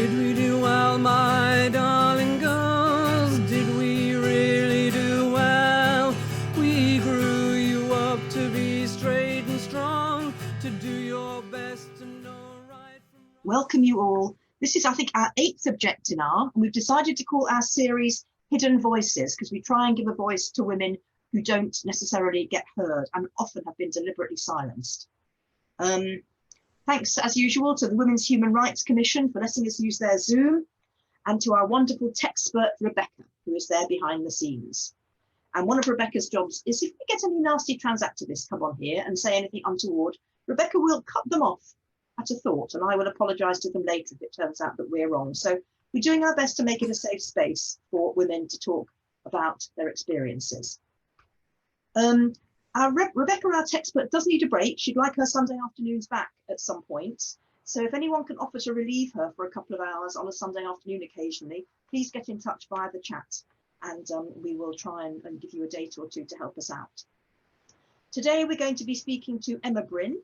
Did we do well, my darling girls? Did we really do well? We grew you up to be straight and strong, to do your best to know right from wrong. Welcome you all. This is, I think, our 8th Objectinar, and we've decided to call our series Hidden Voices because we try and give a voice to women who don't necessarily get heard and often have been deliberately silenced. Thanks, as usual, to the Women's Human Rights Commission for letting us use their Zoom, and to our wonderful techspert, Rebecca, who is there behind the scenes. And one of Rebecca's jobs is if we get any nasty trans activists come on here and say anything untoward, Rebecca will cut them off at a thought, and I will apologise to them later if it turns out that we're wrong. So we're doing our best to make it a safe space for women to talk about their experiences. Rebecca, our expert, does need a break. She'd like her Sunday afternoons back at some point. So if anyone can offer to relieve her for a couple of hours on a Sunday afternoon occasionally, please get in touch via the chat, and we will try and give you a date or two to help us out. Today we're going to be speaking to Emma Bryn,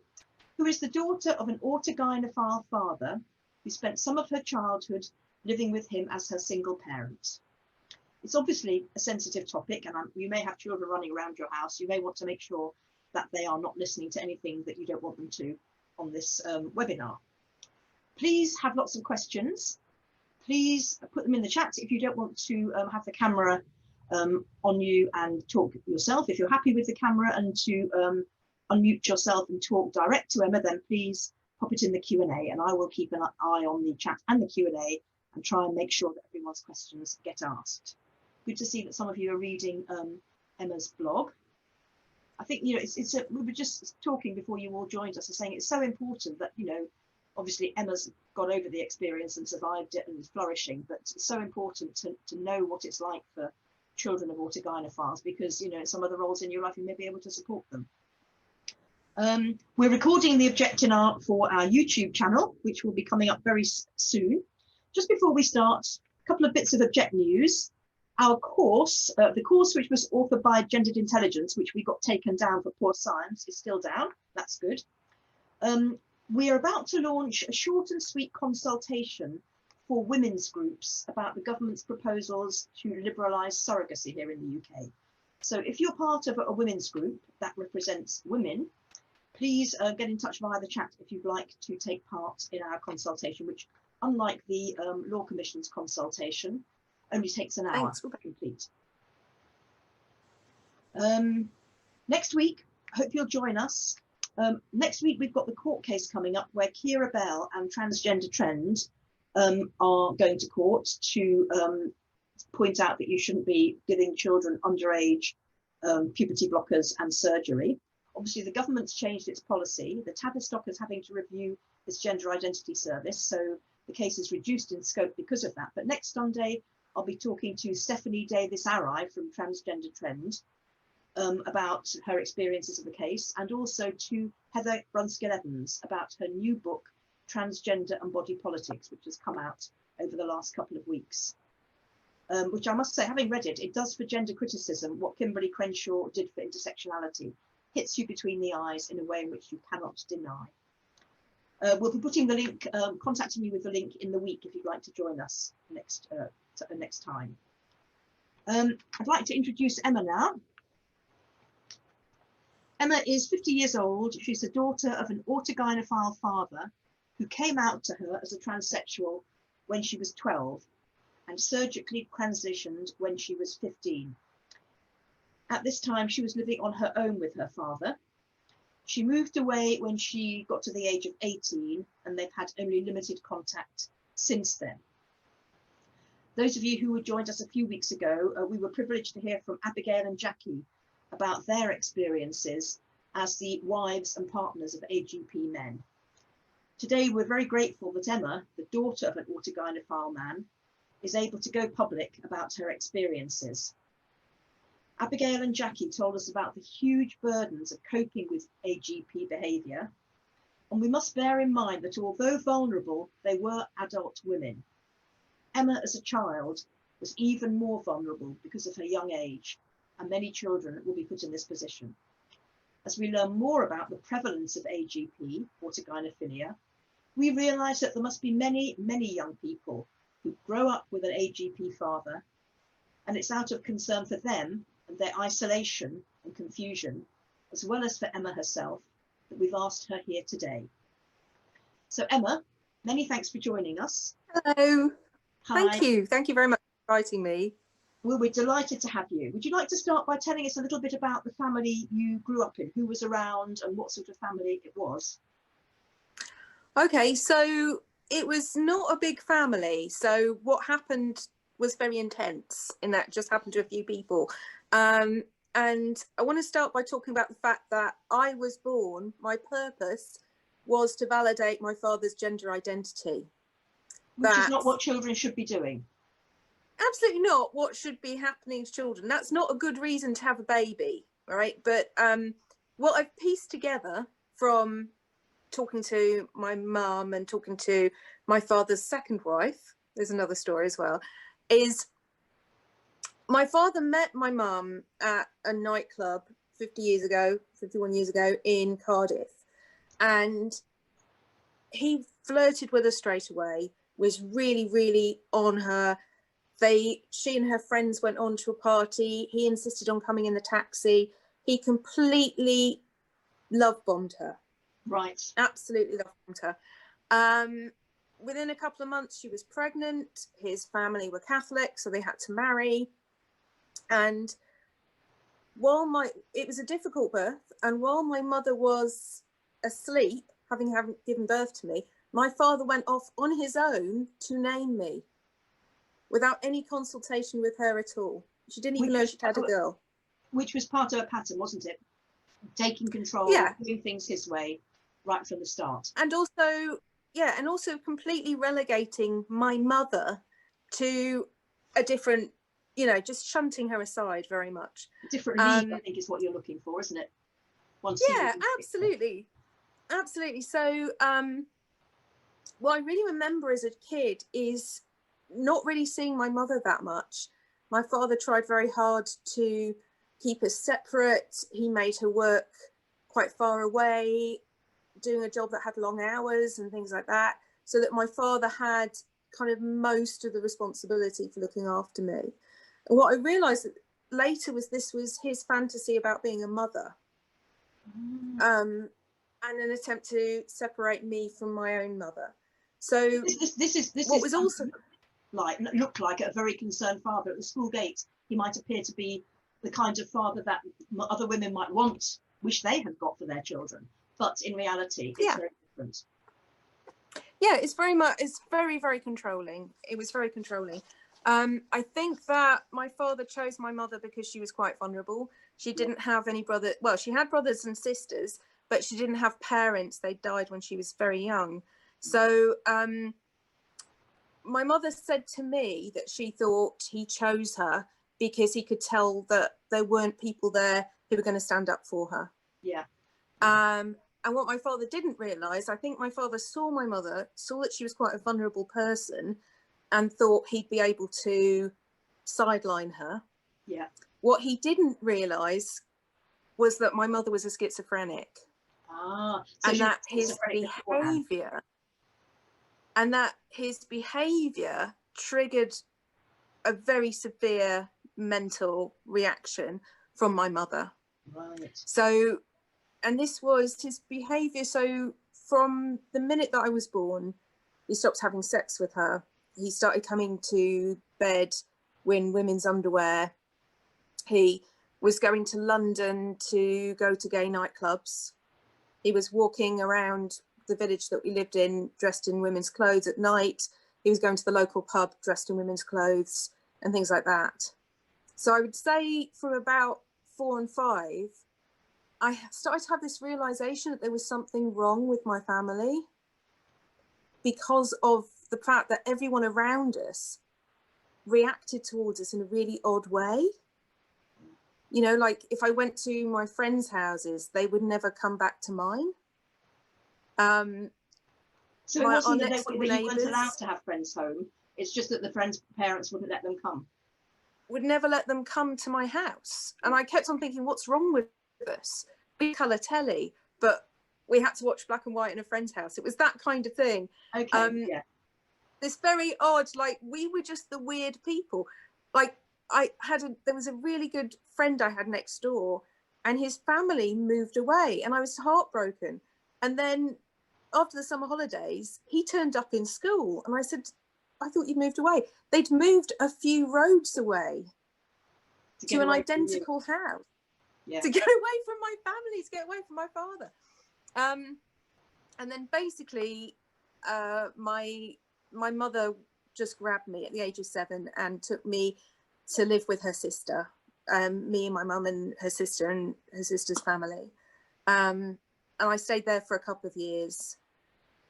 who is the daughter of an autogynephile father who spent some of her childhood living with him as her single parent. It's obviously a sensitive topic, and you may have children running around your house. You may want to make sure that they are not listening to anything that you don't want them to on this webinar. Please have lots of questions. Please put them in the chat if you don't want to have the camera on you and talk yourself. If you're happy with the camera and to unmute yourself and talk direct to Emma, then please pop it in the Q&A, and I will keep an eye on the chat and the Q&A and try and make sure that everyone's questions get asked. Good to see that some of you are reading Emma's blog. I think, you know, we were just talking before you all joined us and saying it's so important that, you know, obviously Emma's got over the experience and survived it and is flourishing, but it's so important to know what it's like for children of autogynephiles, because, you know, some of the roles in your life you may be able to support them. We're recording the Objectinar for our YouTube channel, which will be coming up very soon. Just before we start, a couple of bits of Object news. Our course, the course which was authored by Gendered Intelligence, which we got taken down for poor science, is still down. That's good. We are about to launch a short and sweet consultation for women's groups about the government's proposals to liberalise surrogacy here in the UK. So if you're part of a women's group that represents women, please get in touch via the chat if you'd like to take part in our consultation, which, unlike the Law Commission's consultation, only takes an hour to complete. Next week, I hope you'll join us. Next week, we've got the court case coming up where Keira Bell and Transgender Trend are going to court to point out that you shouldn't be giving children underage puberty blockers and surgery. Obviously, the government's changed its policy. The Tavistock is having to review its gender identity service, so the case is reduced in scope because of that. But next Sunday, I'll be talking to Stephanie Davis-Arai from Transgender Trend about her experiences of the case, and also to Heather Brunskill-Evans about her new book, Transgender and Body Politics, which has come out over the last couple of weeks. Which I must say, having read it, it does for gender criticism what Kimberly Crenshaw did for intersectionality. Hits you between the eyes in a way in which you cannot deny. We'll be putting the link, contacting you with the link in the week if you'd like to join us next time. I'd like to introduce Emma now. Emma is 50 years old. She's the daughter of an autogynephile father who came out to her as a transsexual when she was 12 and surgically transitioned when she was 15. At this time, she was living on her own with her father. She moved away when she got to the age of 18, and they've had only limited contact since then. Those of you who joined us a few weeks ago, we were privileged to hear from Abigail and Jackie about their experiences as the wives and partners of AGP men. Today, we're very grateful that Emma, the daughter of an autogynephile man, is able to go public about her experiences. Abigail and Jackie told us about the huge burdens of coping with AGP behaviour, and we must bear in mind that although vulnerable, they were adult women. Emma, as a child, was even more vulnerable because of her young age, and many children will be put in this position. As we learn more about the prevalence of AGP, autogynephilia, we realise that there must be many, many young people who grow up with an AGP father, and it's out of concern for them and their isolation and confusion, as well as for Emma herself, that we've asked her here today. So Emma, many thanks for joining us. Hello. Hi. Thank you very much for inviting me. Well, we're delighted to have you. Would you like to start by telling us a little bit about the family you grew up in, who was around and what sort of family it was? Okay, so it was not a big family. So what happened was very intense in that it just happened to a few people. And I want to start by talking about the fact that I was born, my purpose was to validate my father's gender identity. Which is not what children should be doing. Absolutely not what should be happening to children. That's not a good reason to have a baby, right? But what I've pieced together from talking to my mum and talking to my father's second wife, there's another story as well, is my father met my mum at a nightclub 51 years ago in Cardiff. And he flirted with her straight away, was really, really on her. She and her friends went on to a party. He insisted on coming in the taxi. He completely love bombed her. Right. Absolutely love bombed her. Within a couple of months, she was pregnant. His family were Catholic, so they had to marry. And it was a difficult birth, and while my mother was asleep, having given birth to me, my father went off on his own to name me, without any consultation with her at all. She didn't even know she'd had a girl. Which was part of a pattern, wasn't it? Taking control, yeah, doing things his way, right from the start. And also completely relegating my mother to a different, just shunting her aside very much. A different league, I think, is what you're looking for, isn't it? Absolutely. Absolutely. So what I really remember as a kid is not really seeing my mother that much. My father tried very hard to keep us separate. He made her work quite far away, doing a job that had long hours and things like that, so that my father had kind of most of the responsibility for looking after me. And what I realized later was this was his fantasy about being a mother, and an attempt to separate me from my own mother. So this was also looked like a very concerned father. At the school gate, he might appear to be the kind of father that other women might wish they had got for their children, but in reality it's very different. It's very, very controlling. It was very controlling. I think that my father chose my mother because she was quite vulnerable. She didn't have any brothers. Well, she had brothers and sisters, but she didn't have parents. They died when she was very young. So my mother said to me that she thought he chose her because he could tell that there weren't people there who were going to stand up for her. Yeah. And what my father didn't realise, I think my father saw my mother, saw that she was quite a vulnerable person, and thought he'd be able to sideline her. Yeah. What he didn't realise was that my mother was a schizophrenic. So and that his behaviour triggered a very severe mental reaction from my mother. Right. So, and this was his behaviour. So from the minute that I was born, he stopped having sex with her. He started coming to bed in women's underwear. He was going to London to go to gay nightclubs. He was walking around the village that we lived in dressed in women's clothes at night. He was going to the local pub dressed in women's clothes and things like that. So I would say from about 4 and 5, I started to have this realization that there was something wrong with my family because of the fact that everyone around us reacted towards us in a really odd way. Like if I went to my friends' houses, they would never come back to mine. So it wasn't that you weren't allowed to have friends home. It's just that the friends' parents wouldn't let them come. Would never let them come to my house. And I kept on thinking, what's wrong with us? We colour telly, but we had to watch black and white in a friend's house. It was that kind of thing. Okay, yeah. This very odd, like, we were just the weird people. Like, there was a really good friend I had next door, and his family moved away, and I was heartbroken. And then after the summer holidays, he turned up in school, and I said, I thought you'd moved away. They'd moved a few roads away to an identical house. Yeah. To get away from my family, to get away from my father. And then basically my mother just grabbed me at the age of 7 and took me to live with her sister, me and my mum and her sister and her sister's family. And I stayed there for a couple of years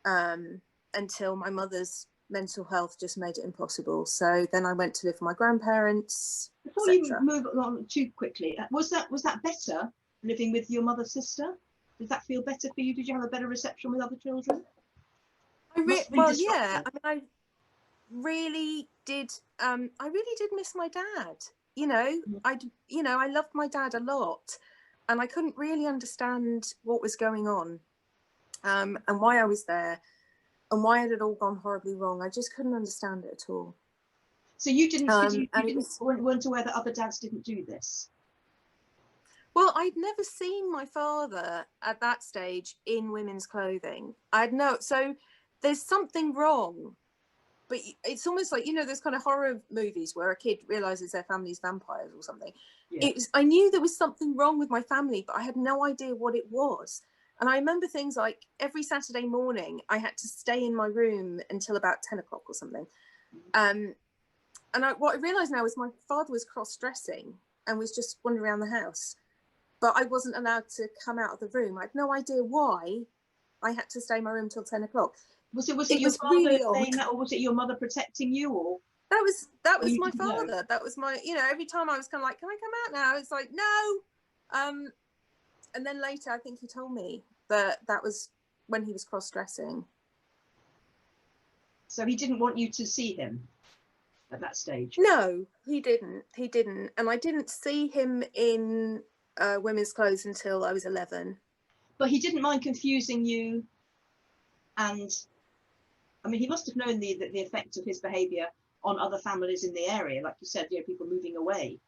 until my mother's mental health just made it impossible. So then I went to live with my grandparents. Before you move on too quickly, was that better, living with your mother's sister? Did that feel better for you? Did you have a better reception with other children? Well, yeah. I mean, I really did miss my dad. You know, I loved my dad a lot, and I couldn't really understand what was going on, and why I was there, and why it had all gone horribly wrong. I just couldn't understand it at all. So you weren't aware that other dads didn't do this? Well, I'd never seen my father at that stage in women's clothing. So there's something wrong. But it's almost like, you know, those kind of horror movies where a kid realizes their family's vampires or something. Yeah. I knew there was something wrong with my family, but I had no idea what it was. And I remember things like every Saturday morning, I had to stay in my room until about 10 o'clock or something. What I realized now is my father was cross-dressing and was just wandering around the house. But I wasn't allowed to come out of the room. I had no idea why I had to stay in my room till 10 o'clock. Was it your father really saying that, or was it your mother protecting you? Or that was my father. Know? That was my, you know, every time I was kind of like, can I come out now? It's like, no. And then later, I think he told me that was when he was cross-dressing. So he didn't want you to see him at that stage? No, he didn't. And I didn't see him in women's clothes until I was 11. But he didn't mind confusing you, and I mean, he must have known the effect of his behaviour on other families in the area, like you said, you know, people moving away.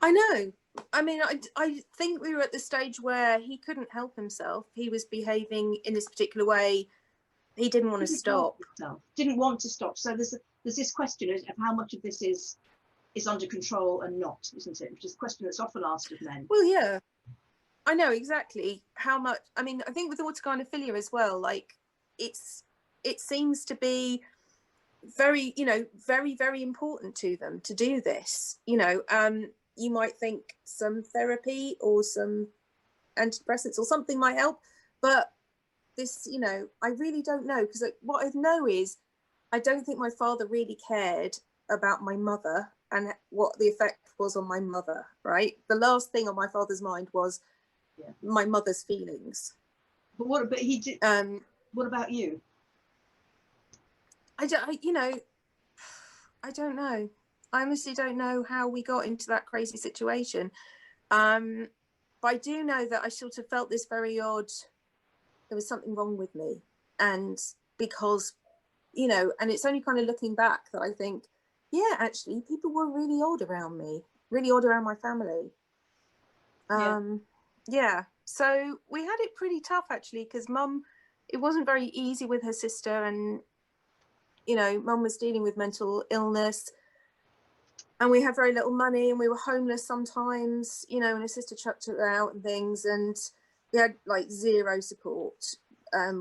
I know. I mean, I think we were at the stage where he couldn't help himself. He was behaving in this particular way. He didn't want to stop. Didn't want to stop. So there's this question of how much of this is under control and not, isn't it? Which is a question that's often asked of men. Well, yeah, I know exactly how much. I mean, I think with autogynephilia as well, like it seems to be very, you know, very, very important to them to do this. You know, you might think some therapy or some antidepressants or something might help, but this, you know, I really don't know, because what I know is I don't think my father really cared about my mother and what the effect was on my mother, right? The last thing on my father's mind was my mother's feelings. But he did. What about you? I don't know. I honestly don't know how we got into that crazy situation. But I do know that I sort of felt this very odd, there was something wrong with me. And because, you know, and it's only kind of looking back that I think, yeah, actually, people were really odd around me, really odd around my family. Yeah. So we had it pretty tough, actually, because Mum, it wasn't very easy with her sister. And, you know, Mum was dealing with mental illness. And we had very little money, and we were homeless sometimes, you know, and her sister chucked her out and things. And we had like zero support.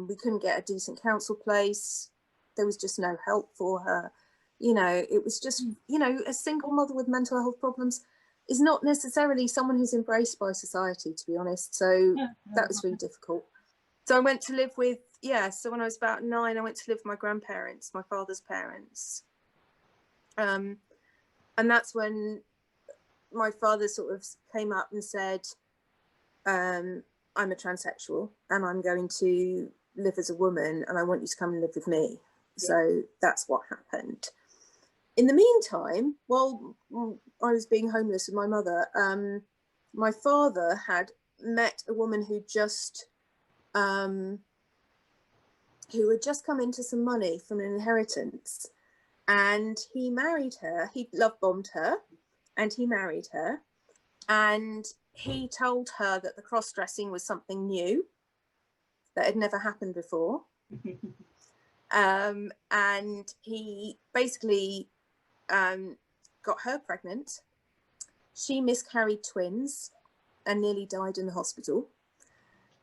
We couldn't get a decent council place. There was just no help for her. You know, it was just, you know, a single mother with mental health problems is not necessarily someone who's embraced by society, to be honest. So that was really difficult. So I went to live with, so when I was about 9, I went to live with my grandparents, my father's parents. And that's when my father sort of came up and said, I'm a transsexual and I'm going to live as a woman and I want you to come and live with me. Yeah. So that's what happened. In the meantime, while I was being homeless with my mother, my father had met a woman who just who had just come into some money from an inheritance, and he married her. He love bombed her, and he married her, and he told her that the cross-dressing was something new that had never happened before. And he basically got her pregnant. She miscarried twins and nearly died in the hospital.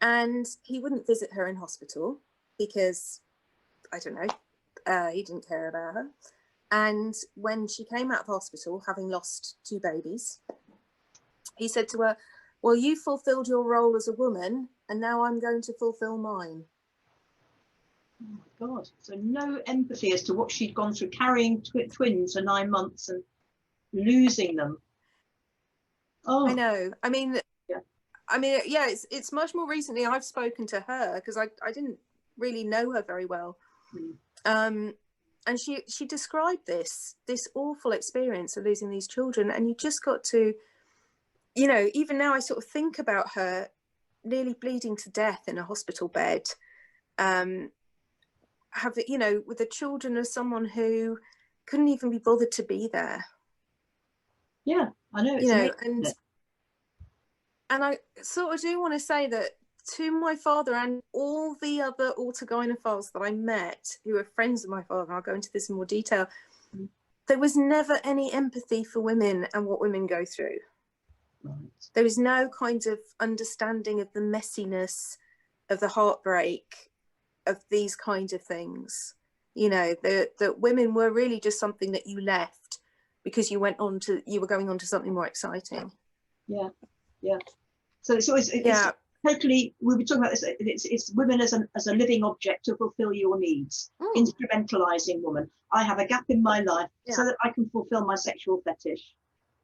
And he wouldn't visit her in hospital because, I don't know, he didn't care about her. And when she came out of hospital, having lost 2 babies, he said to her, well, you fulfilled your role as a woman, and now I'm going to fulfill mine. Oh my God. So no empathy as to what she'd gone through, carrying twins for 9 months and losing them. Oh, I know. I mean, yeah. It's much more recently I've spoken to her, because I didn't really know her very well. And she described this awful experience of losing these children. And you just got to, you know, even now I sort of think about her nearly bleeding to death in a hospital bed, you know, with the children of someone who couldn't even be bothered to be there. Yeah, I know. It's you know, amazing, and I sort of do want to say that to my father and all the other autogynephiles that I met who are friends of my father, and I'll go into this in more detail, there was never any empathy for women and what women go through. Right. There was no kind of understanding of the messiness of the heartbreak of these kinds of things. You know, that women were really just something that you left because you were going on to something more exciting. Yeah. So it's totally, we were talking about this, it's women as a living object to fulfill your needs, instrumentalizing woman. I have a gap in my life so that I can fulfill my sexual fetish,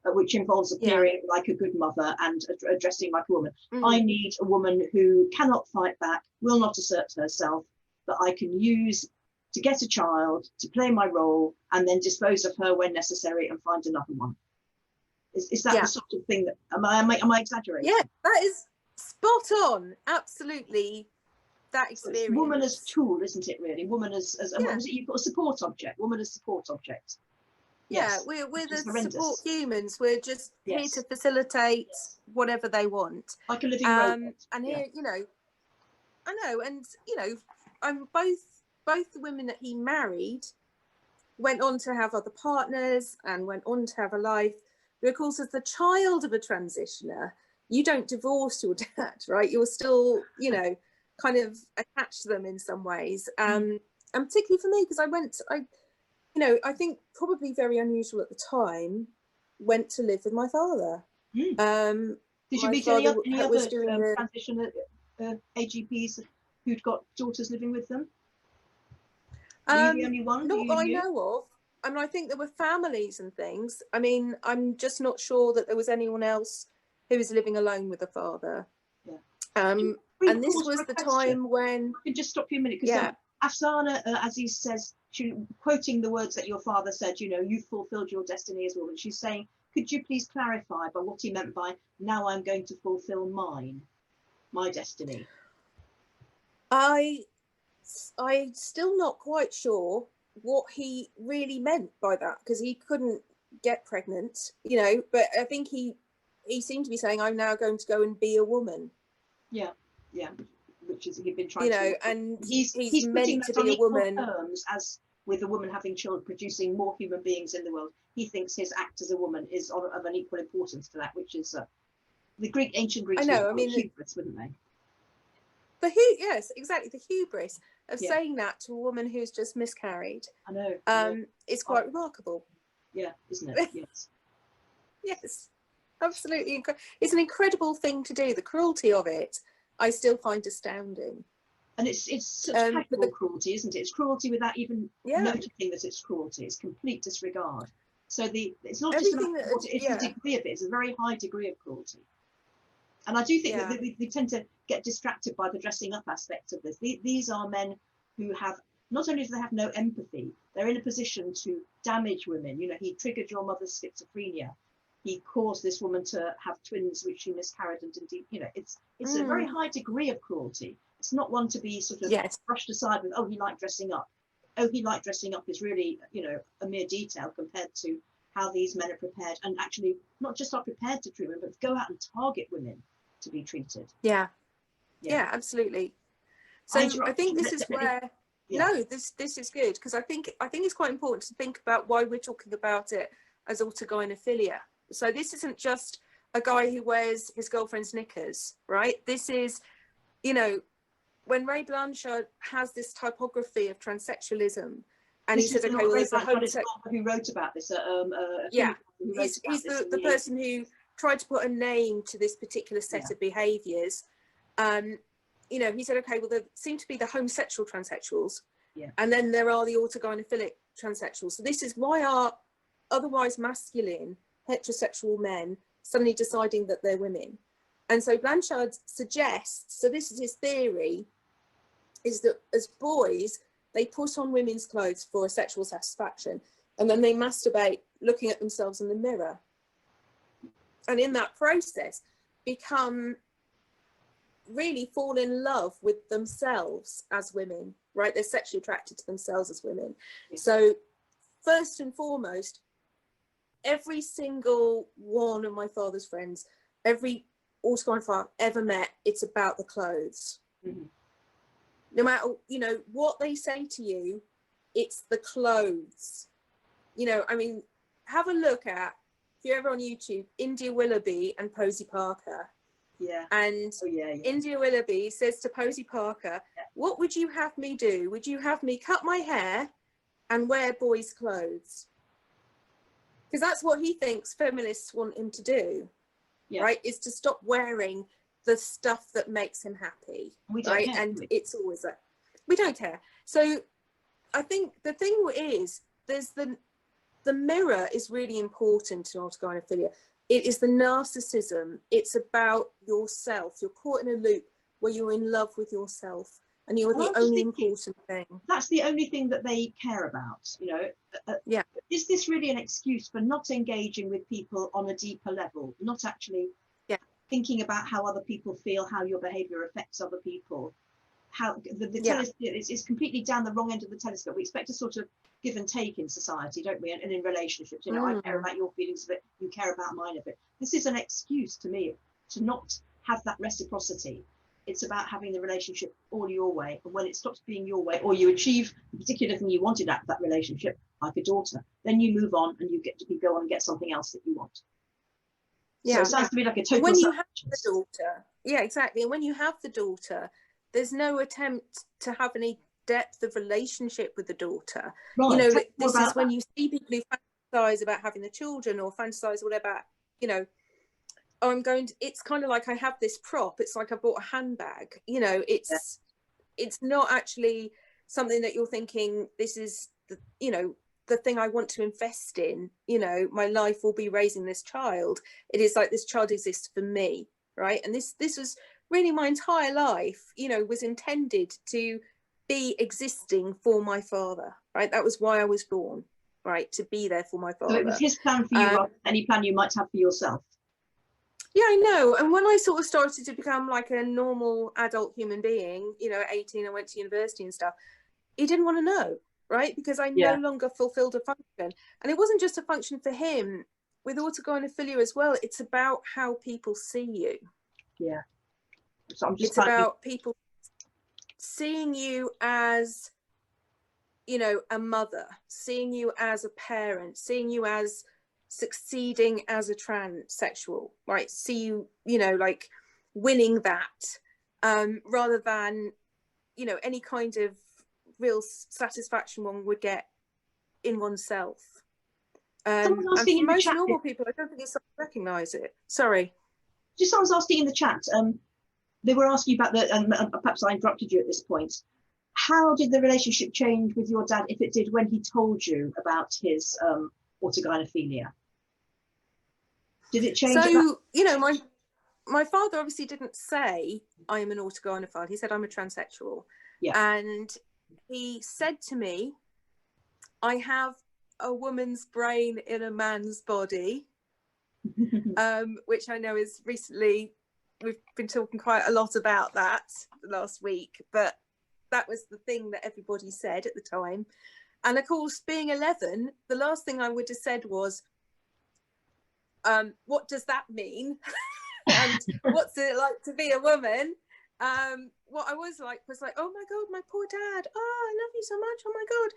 which involves appearing like a good mother and dressing like a woman. I need a woman who cannot fight back, will not assert herself, that I can use to get a child, to play my role, and then dispose of her when necessary and find another one. Is that the sort of thing that, am I exaggerating? Yeah, that is spot on. Absolutely, that experience. So it's woman as tool, isn't it? Really, woman as what was it? You've got a support object. Woman as support object. Yeah, we're the support humans. We're just here to facilitate whatever they want. Like a living robot. And here, you know, I know, and you know, I'm both the women that he married went on to have other partners and went on to have a life. But of course, as the child of a transitioner, you don't divorce your dad, right? You're still, you know, kind of attached to them in some ways. And particularly for me, because I think probably very unusual at the time, went to live with my father. Did you meet any other transition AGPs who'd got daughters living with them? Were you the only one? Not that I know of. I mean, I think there were families and things. I mean, I'm just not sure that there was anyone else who was living alone with a father. Yeah. And this was the time when... I can just stop you a minute, because Afsana Aziz says, quoting the words that your father said, you know, you fulfilled your destiny as a woman. She's saying, could you please clarify by what he meant by, now I'm going to fulfill my destiny? I'm still not quite sure what he really meant by that, because he couldn't get pregnant, you know, but I think he seemed to be saying, I'm now going to go and be a woman. Yeah, which is, he'd been trying and he's meant to be a woman. Terms, as with a woman having children, producing more human beings in the world, he thinks his act as a woman is of an equal importance to that, which is the ancient Greeks. I know, hubris, wouldn't they? Yes, exactly, the hubris of saying that to a woman who's just miscarried. I know. It's quite remarkable. Yeah, isn't it? Yes. Yes, absolutely. It's an incredible thing to do. The cruelty of it, I still find astounding. And it's such casual cruelty, isn't it? It's cruelty without even noticing that it's cruelty. It's complete disregard. So it's not just about what it is, the degree of it. It's a very high degree of cruelty. And I do think that we tend to get distracted by the dressing up aspect of this. These are men who have, not only do they have no empathy, they're in a position to damage women. You know, he triggered your mother's schizophrenia. he caused this woman to have twins which she miscarried, and indeed, you know, it's a very high degree of cruelty. It's not one to be sort of brushed aside with, oh, he liked dressing up. Oh, he liked dressing up is really, you know, a mere detail compared to how these men are prepared, and actually not just are prepared to treat women, but go out and target women to be treated. Yeah, absolutely. So I think this is where this is good, because I think it's quite important to think about why we're talking about it as autogynephilia. So this isn't just a guy who wears his girlfriend's knickers, right? This is, you know, when Ray Blanchard has this typography of transsexualism, and he said, okay, well, there's a homosexual who wrote about this. He's the person who tried to put a name to this particular set of behaviours. You know, he said, okay, well, there seem to be the homosexual transsexuals, and then there are the autogynephilic transsexuals. So this is why are otherwise masculine heterosexual men suddenly deciding that they're women. And so Blanchard suggests, so this is his theory, is that as boys, they put on women's clothes for a sexual satisfaction, and then they masturbate looking at themselves in the mirror. And in that process, really fall in love with themselves as women, right? They're sexually attracted to themselves as women. So first and foremost, every single one of my father's friends, every autogynephile ever met, it's about the clothes. No matter, you know, what they say to you, it's the clothes. You know, I mean, have a look at, if you're ever on YouTube, India Willoughby and Posey Parker. And India Willoughby says to Posey Parker, what would you have me do? Would you have me cut my hair and wear boys' clothes? Because that's what he thinks feminists want him to do, right? Is to stop wearing the stuff that makes him happy, right? And it's always like, we don't care. So I think the thing is, there's the mirror is really important in autogynephilia. It is the narcissism. It's about yourself. You're caught in a loop where you're in love with yourself, and you're the only important thing. That's the only thing that they care about, you know. Is this really an excuse for not engaging with people on a deeper level, not actually thinking about how other people feel, how your behaviour affects other people? How the telescope is completely down the wrong end of the telescope. We expect to sort of give and take in society, don't we? And in relationships, you know, I care about your feelings of it, you care about mine of it. This is an excuse to me to not have that reciprocity. It's about having the relationship all your way, and when it stops being your way, or you achieve the particular thing you wanted out of that relationship, like a daughter, then you move on and you go on and get something else that you want. So it sounds to me like a total. When you have the daughter, exactly. And when you have the daughter, there's no attempt to have any depth of relationship with the daughter. Right. You know, this is when you see people who fantasize about having the children, or fantasize whatever, you know, it's kind of like I have this prop. It's like I bought a handbag, you know, it's not actually something that you're thinking, this is the, you know, the thing I want to invest in, you know, my life will be raising this child. It is like, this child exists for me, right? And this was really my entire life, you know, was intended to be existing for my father, right? That was why I was born, right? To be there for my father. So it was his plan for you, rather than any plan you might have for yourself. Yeah, I know. And when I sort of started to become like a normal adult human being, you know, at 18, I went to university and stuff, he didn't want to know, right? Because I no longer fulfilled a function. And it wasn't just a function for him. With autogynephilia as well, it's about how people see you. Yeah. So it's about people seeing you as, you know, a mother, seeing you as a parent, seeing you as succeeding as a transsexual, right? See you, you know, like winning that, rather than, you know, any kind of real satisfaction one would get in oneself. And for most normal people, I don't think it's recognise it. Sorry. Just someone's asking in the chat. They were asking about perhaps I interrupted you at this point. How did the relationship change with your dad, if it did, when he told you about his autogynephilia? Did it change? So, you know, my father obviously didn't say I am an autogynephile. He said I'm a transsexual. Yeah. And he said to me, I have a woman's brain in a man's body. which I know is recently, we've been talking quite a lot about that last week, but that was the thing that everybody said at the time. And of course, being 11, the last thing I would have said was, what does that mean? And what's it like to be a woman? What I was like, oh my God, my poor dad. Oh, I love you so much. Oh my God.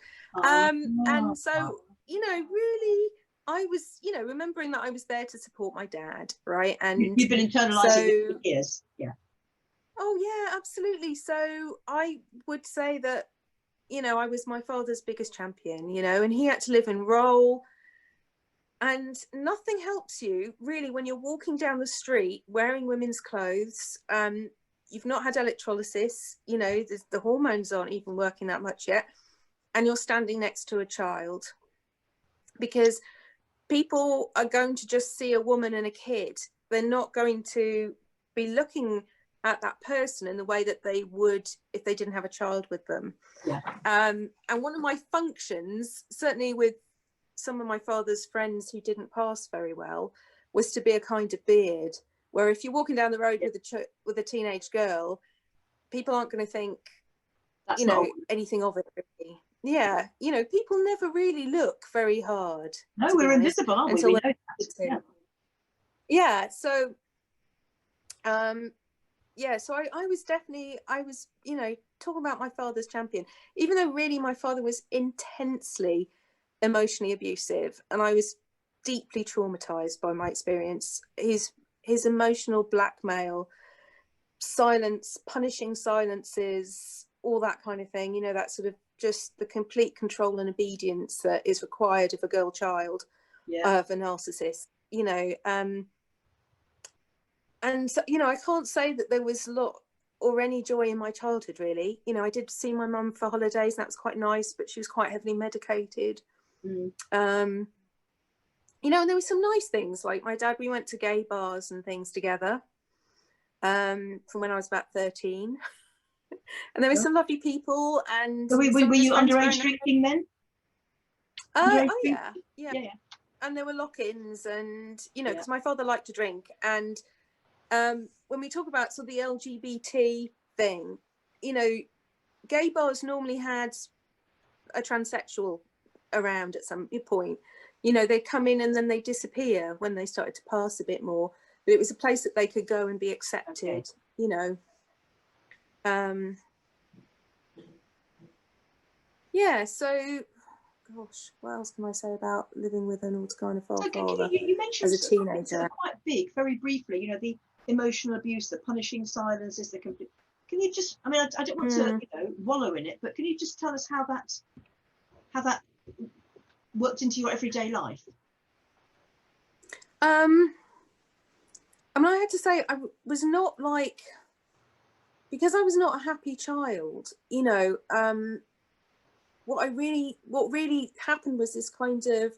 And so, you know, really, I was, you know, remembering that I was there to support my dad, right? And you've been internalizing it for years. Yeah. Oh yeah, absolutely. So I would say that, you know, I was my father's biggest champion, you know, and he had to live in role. And nothing helps you really when you're walking down the street wearing women's clothes. You've not had electrolysis, you know, the hormones aren't even working that much yet. And you're standing next to a child, because people are going to just see a woman and a kid. They're not going to be looking at that person in the way that they would if they didn't have a child with them. Yeah. And one of my functions, certainly with some of my father's friends who didn't pass very well, was to be a kind of beard, where if you're walking down the road with a teenage girl, people aren't going to think, That's you know, anything of it really. Yeah, you know, people never really look very hard. No, we're invisible, aren't we? We know that. Yeah. So so I was, you know, talking about my father's champion, even though really my father was intensely emotionally abusive, and I was deeply traumatized by my experience. His emotional blackmail, silence, punishing silences, all that kind of thing, you know, that sort of just the complete control and obedience that is required of a girl child, of a narcissist, you know. And so, you know, I can't say that there was a lot or any joy in my childhood, really. You know, I did see my mum for holidays, and that was quite nice, but she was quite heavily medicated. You know, and there were some nice things, like my dad, we went to gay bars and things together from when I was about 13. And there were some lovely people. And so were you underage drinking then? Oh yeah. And there were lock-ins, and, you know, because my father liked to drink. And when we talk about sort of the LGBT thing, you know, gay bars normally had a transsexual around at some point. You know, they'd come in and then they disappear when they started to pass a bit more. But it was a place that they could go and be accepted, you know. Yeah, so, gosh, what else can I say about living with an autogynephile father you mentioned as a teenager? Quite big, very briefly, you know, the emotional abuse, the punishing silence is the complete. Can you just, I mean, I don't want to, you know, wallow in it, but can you just tell us how that worked into your everyday life? I mean, I had to say, I was not like, because I was not a happy child, you know, what really happened was this kind of,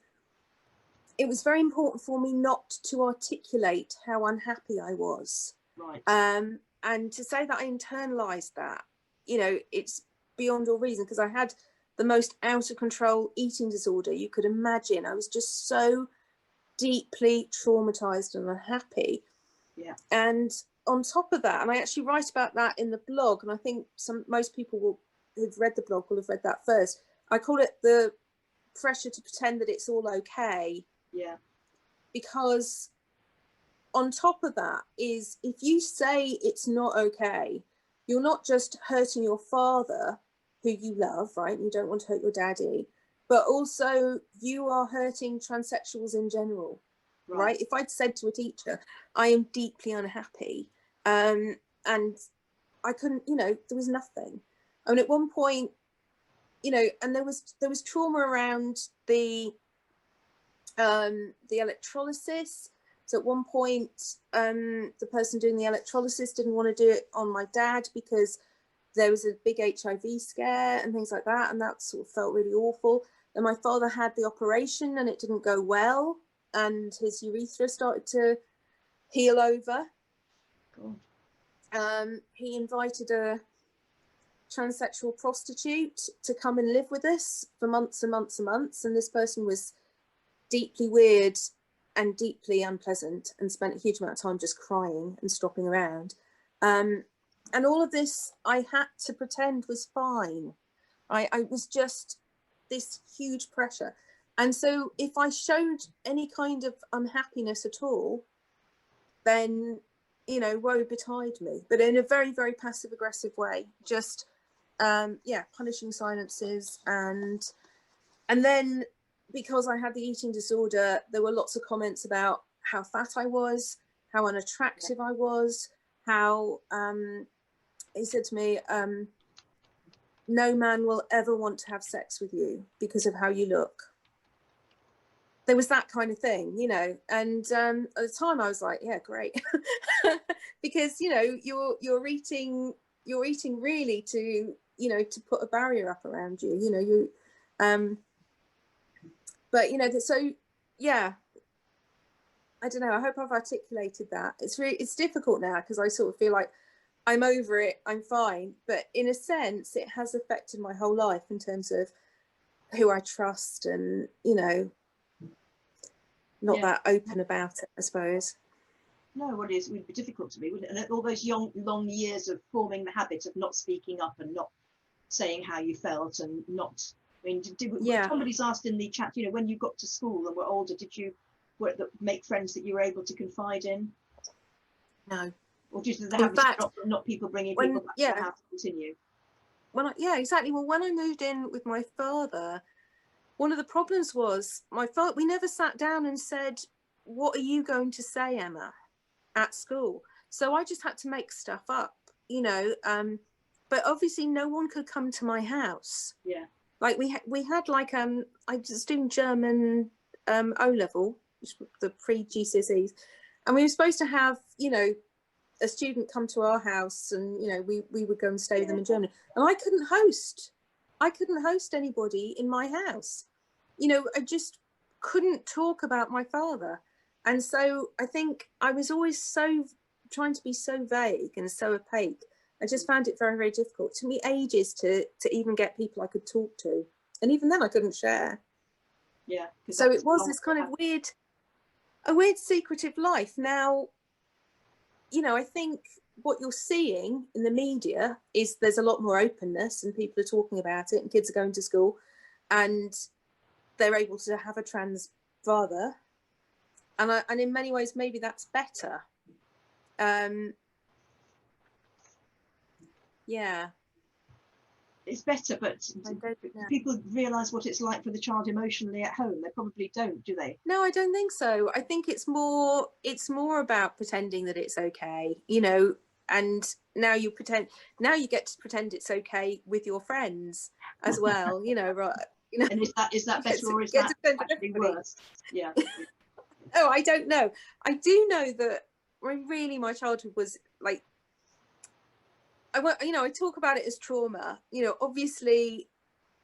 it was very important for me not to articulate how unhappy I was. Right. And to say that I internalized that, you know, it's beyond all reason, because I had the most out of control eating disorder you could imagine. I was just so deeply traumatized and unhappy. Yeah. And on top of that, and I actually write about that in the blog, and I think most people who've read the blog will have read that first. I call it the pressure to pretend that it's all okay. Yeah. Because on top of that is, if you say it's not okay, you're not just hurting your father, who you love, right? You don't want to hurt your daddy, but also you are hurting transsexuals in general, right? If I'd said to a teacher, I am deeply unhappy, and I couldn't, you know, there was nothing. I mean, at one point, you know, and there was trauma around the electrolysis. So at one point, the person doing the electrolysis didn't want to do it on my dad because there was a big HIV scare and things like that, and that sort of felt really awful. And my father had the operation and it didn't go well, and his urethra started to heal over. Cool. He invited a transsexual prostitute to come and live with us for months and months and months, and this person was deeply weird and deeply unpleasant, and spent a huge amount of time just crying and stropping around. And all of this I had to pretend was fine. I was just this huge pressure. And so if I showed any kind of unhappiness at all, then, you know, woe betide me, but in a very, very passive aggressive way, just, punishing silences. And then because I had the eating disorder, there were lots of comments about how fat I was, how unattractive I was, how, he said to me, no man will ever want to have sex with you because of how you look. There was that kind of thing, you know, and at the time I was like, yeah, great. Because, you know, you're eating really to, you know, to put a barrier up around you, you know, but, you know, so, yeah, I don't know. I hope I've articulated that. It's difficult now because I sort of feel like I'm over it, I'm fine. But in a sense, it has affected my whole life in terms of who I trust and, you know, not that open about it, I suppose. No, what is would be difficult to me, wouldn't it? And all those long years of forming the habit of not speaking up and not saying how you felt and not. I mean, somebody's asked in the chat, you know, when you got to school and were older, did you make friends that you were able to confide in? No. Or did the habit of not people bringing people back to the house continue? Exactly. Well, when I moved in with my father, one of the problems was we never sat down and said, what are you going to say, Emma, at school? So I just had to make stuff up, you know, but obviously no one could come to my house. Yeah. Like we had like, I was doing German O-level, the pre-GCSEs, and we were supposed to have, you know, a student come to our house and, you know, we would go and stay with them in Germany. And I couldn't host anybody in my house. You know, I just couldn't talk about my father. And so I think I was always trying to be so vague and so opaque. I just found it very, very difficult. It took me ages to even get people I could talk to. And even then I couldn't share. Yeah. So it was this kind of weird secretive life. Now, you know, I think what you're seeing in the media is there's a lot more openness and people are talking about it and kids are going to school and they're able to have a trans father. And in many ways, maybe that's better. Yeah. It's better, but people realise what it's like for the child emotionally at home. They probably don't, do they? No, I don't think so. I think it's more about pretending that it's okay, you know, and now you get to pretend it's okay with your friends as well, you know, right? You know, and is that better or is that actually worse? Yeah. Oh, I don't know. I do know that really my childhood was like, I talk about it as trauma. You know, obviously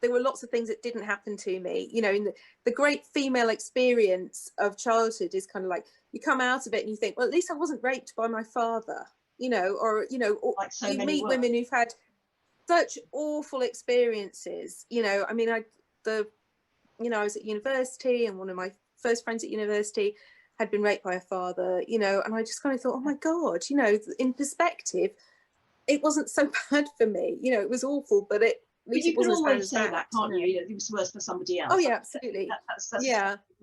there were lots of things that didn't happen to me. You know, in the great female experience of childhood is kind of like you come out of it and you think, well, at least I wasn't raped by my father. You know, or like so you many meet women who've had such awful experiences. You know, I mean, I was at university and one of my first friends at university had been raped by a father. You know, and I just kind of thought, oh my God, you know, in perspective, it wasn't so bad for me. You know, it was awful, but you can always say that, can't you? You know, it was worse for somebody else. Oh yeah, absolutely. That's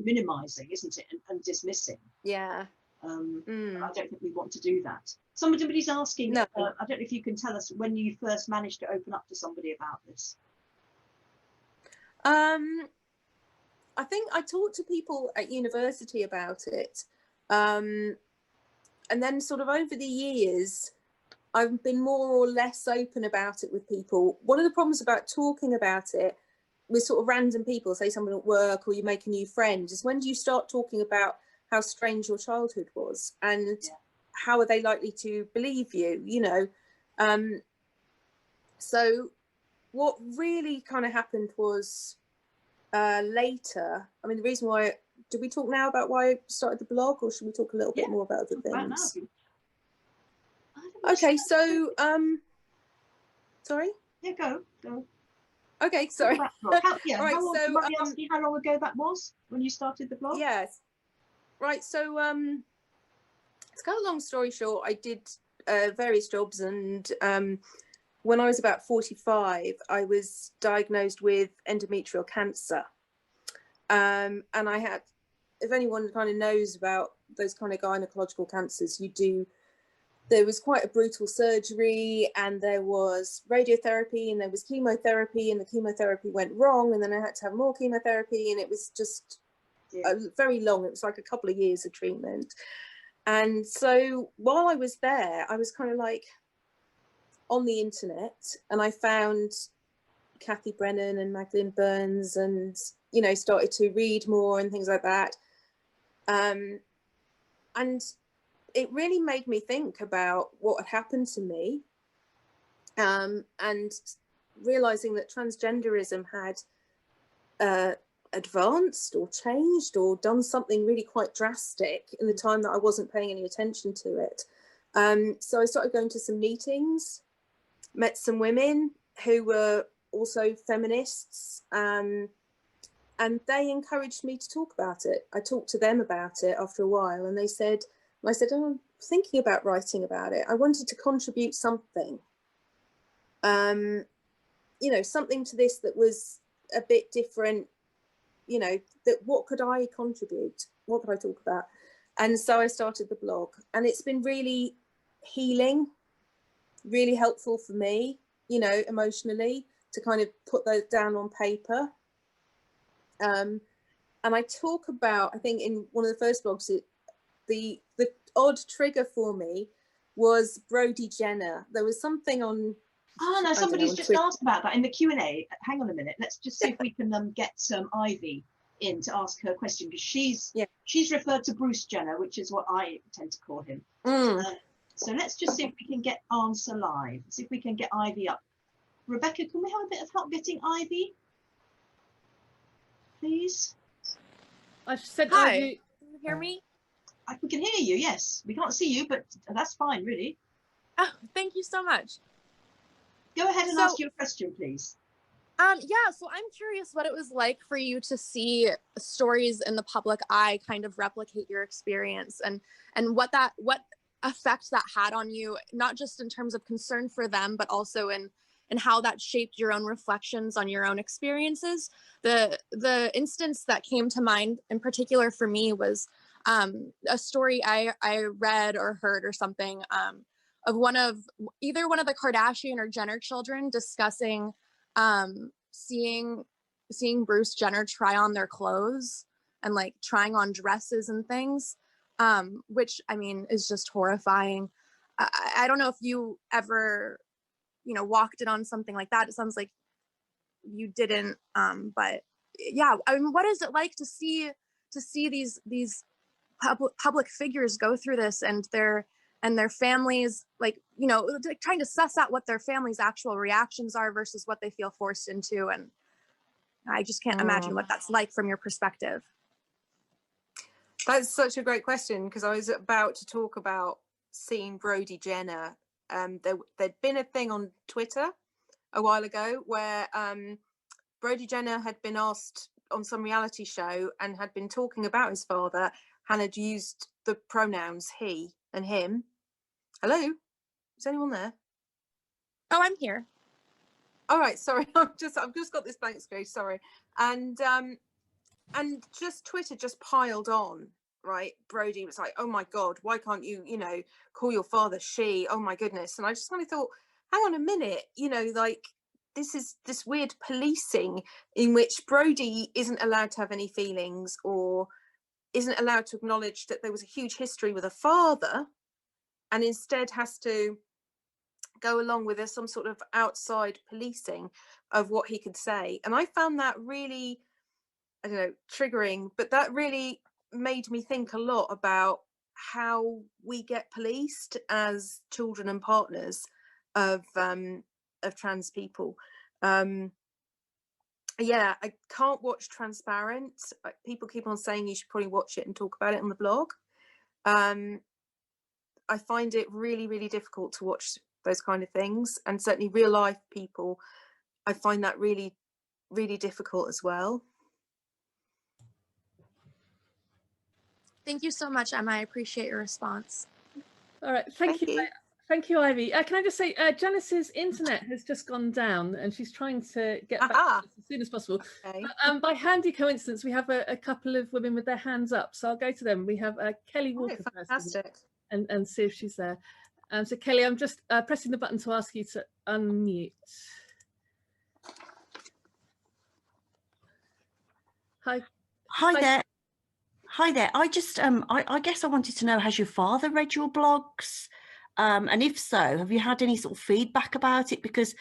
minimising, isn't it, and dismissing. Yeah. I don't think we want to do that. Somebody's asking. No. I don't know if you can tell us when you first managed to open up to somebody about this. I think I talked to people at university about it, and then sort of over the years, I've been more or less open about it with people. One of the problems about talking about it with sort of random people, say someone at work or you make a new friend, is when do you start talking about how strange your childhood was and how are they likely to believe you, you know? So what really kind of happened was later, I mean, the reason why, did we talk now about why I started the blog or should we talk a little bit more about other things? Okay, so sorry? Yeah, go. Okay, sorry. All right, so how long ago that was when you started the blog? Yes. right. So to cut a long story short, I did various jobs, and when I was about 45, I was diagnosed with endometrial cancer. And I had, if anyone kind of knows about those kind of gynecological cancers, there was quite a brutal surgery, and there was radiotherapy, and there was chemotherapy, and the chemotherapy went wrong, and then I had to have more chemotherapy, and it was just very long. It was like a couple of years of treatment. And so while I was there, I was kind of like on the internet, and I found Kathy Brennan and Magdalene Burns, and, you know, started to read more and things like that. And it really made me think about what had happened to me, and realizing that transgenderism had advanced or changed or done something really quite drastic in the time that I wasn't paying any attention to it. So I started going to some meetings, met some women who were also feminists, and they encouraged me to talk about it. I talked to them about it after a while, and I said, oh, I'm thinking about writing about it. I wanted to contribute something, you know, something to this that was a bit different, you know, that what could I contribute? What could I talk about? And so I started the blog, and it's been really healing, really helpful for me, you know, emotionally, to kind of put those down on paper. And I talk about, I think in one of the first blogs, the odd trigger for me was Brody Jenner. There was something on. Oh no, somebody's just asked about that in the Q&A. Hang on a minute. Let's just see if we can get Ivy in to ask her question, because she's referred to Bruce Jenner, which is what I tend to call him. So let's just see if we can get answer live. See if we can get Ivy up. Rebecca, can we have a bit of help getting Ivy, please? I said hi. Ivy. Can you hear me? We can hear you, yes. We can't see you, but that's fine, really. Oh, thank you so much. Go ahead and ask your question, please. Yeah, so I'm curious what it was like for you to see stories in the public eye kind of replicate your experience, and what effect that had on you, not just in terms of concern for them, but also in how that shaped your own reflections on your own experiences. The instance that came to mind in particular for me was a story I read or heard or something of either one of the Kardashian or Jenner children discussing seeing Bruce Jenner try on their clothes and like trying on dresses and things, which I mean is just horrifying. I don't know if you ever, you know, walked in on something like that. It sounds like you didn't, but yeah, I mean, what is it like to see these public figures go through this, and their families, like, you know, trying to suss out what their family's actual reactions are versus what they feel forced into? And I just can't imagine what that's like from your perspective. That's such a great question, because I was about to talk about seeing Brody Jenner. There'd been a thing on Twitter a while ago where Brody Jenner had been asked on some reality show and had been talking about his father and had used the pronouns he and him. Hello? Is anyone there? Oh, I'm here. All right, sorry. I've just got this blank screen, sorry. And just Twitter just piled on, right? Brody was like, oh my God, why can't you, you know, call your father she? Oh my goodness. And I just kind of thought, hang on a minute, you know, like, this is this weird policing in which Brody isn't allowed to have any feelings, or isn't allowed to acknowledge that there was a huge history with a father, and instead has to go along with some sort of outside policing of what he could say. And I found that really, I don't know, triggering, but that really made me think a lot about how we get policed as children and partners of trans people. Yeah, I can't watch Transparent. People keep on saying you should probably watch it and talk about it on the blog. I find it really, really difficult to watch those kind of things, and certainly real life people, I find that really, really difficult as well. Thank you so much, Emma. I appreciate your response. All right, thank you. Thank you, Ivy. Can I just say, Janice's internet has just gone down and she's trying to get back to us as soon as possible. Okay. By handy coincidence, we have a couple of women with their hands up, so I'll go to them. We have Kelly Walker first and see if she's there. So Kelly, I'm just pressing the button to ask you to unmute. Hi. Hi there. Hi there. I just, I guess I wanted to know, has your father read your blogs? And if so, have you had any sort of feedback about it? Because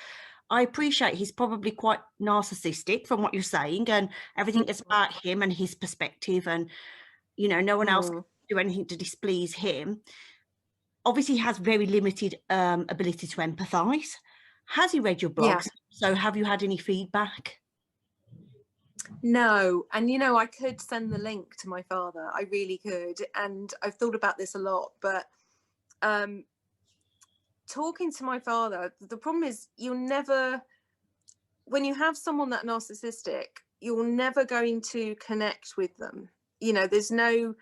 I appreciate he's probably quite narcissistic from what you're saying, and everything is about him and his perspective, and, you know, no one else can do anything to displease him. Obviously, he has very limited ability to empathise. Has he read your blogs? So have you had any feedback? No, and you know, I could send the link to my father, I really could, and I've thought about this a lot, but talking to my father, the problem is you'll never, when you have someone that narcissistic, you're never going to connect with them. You know, there's no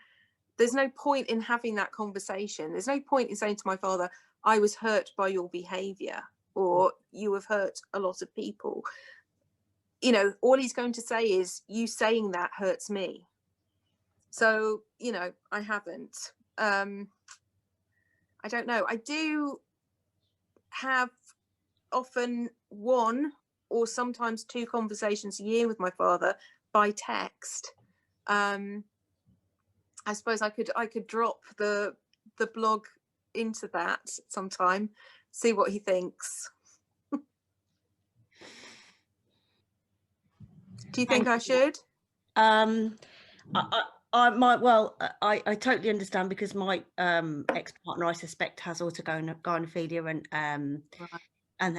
point in having that conversation. There's no point in saying to my father, I was hurt by your behavior, or you have hurt a lot of people. You know, all he's going to say is, you saying that hurts me. So, you know, I haven't. I don't know. I do have often one or sometimes two conversations a year with my father by text. I suppose I could drop the blog into that sometime, see what he thinks. Do you think I should? I totally understand, because my ex-partner, I suspect, has autogynephile, and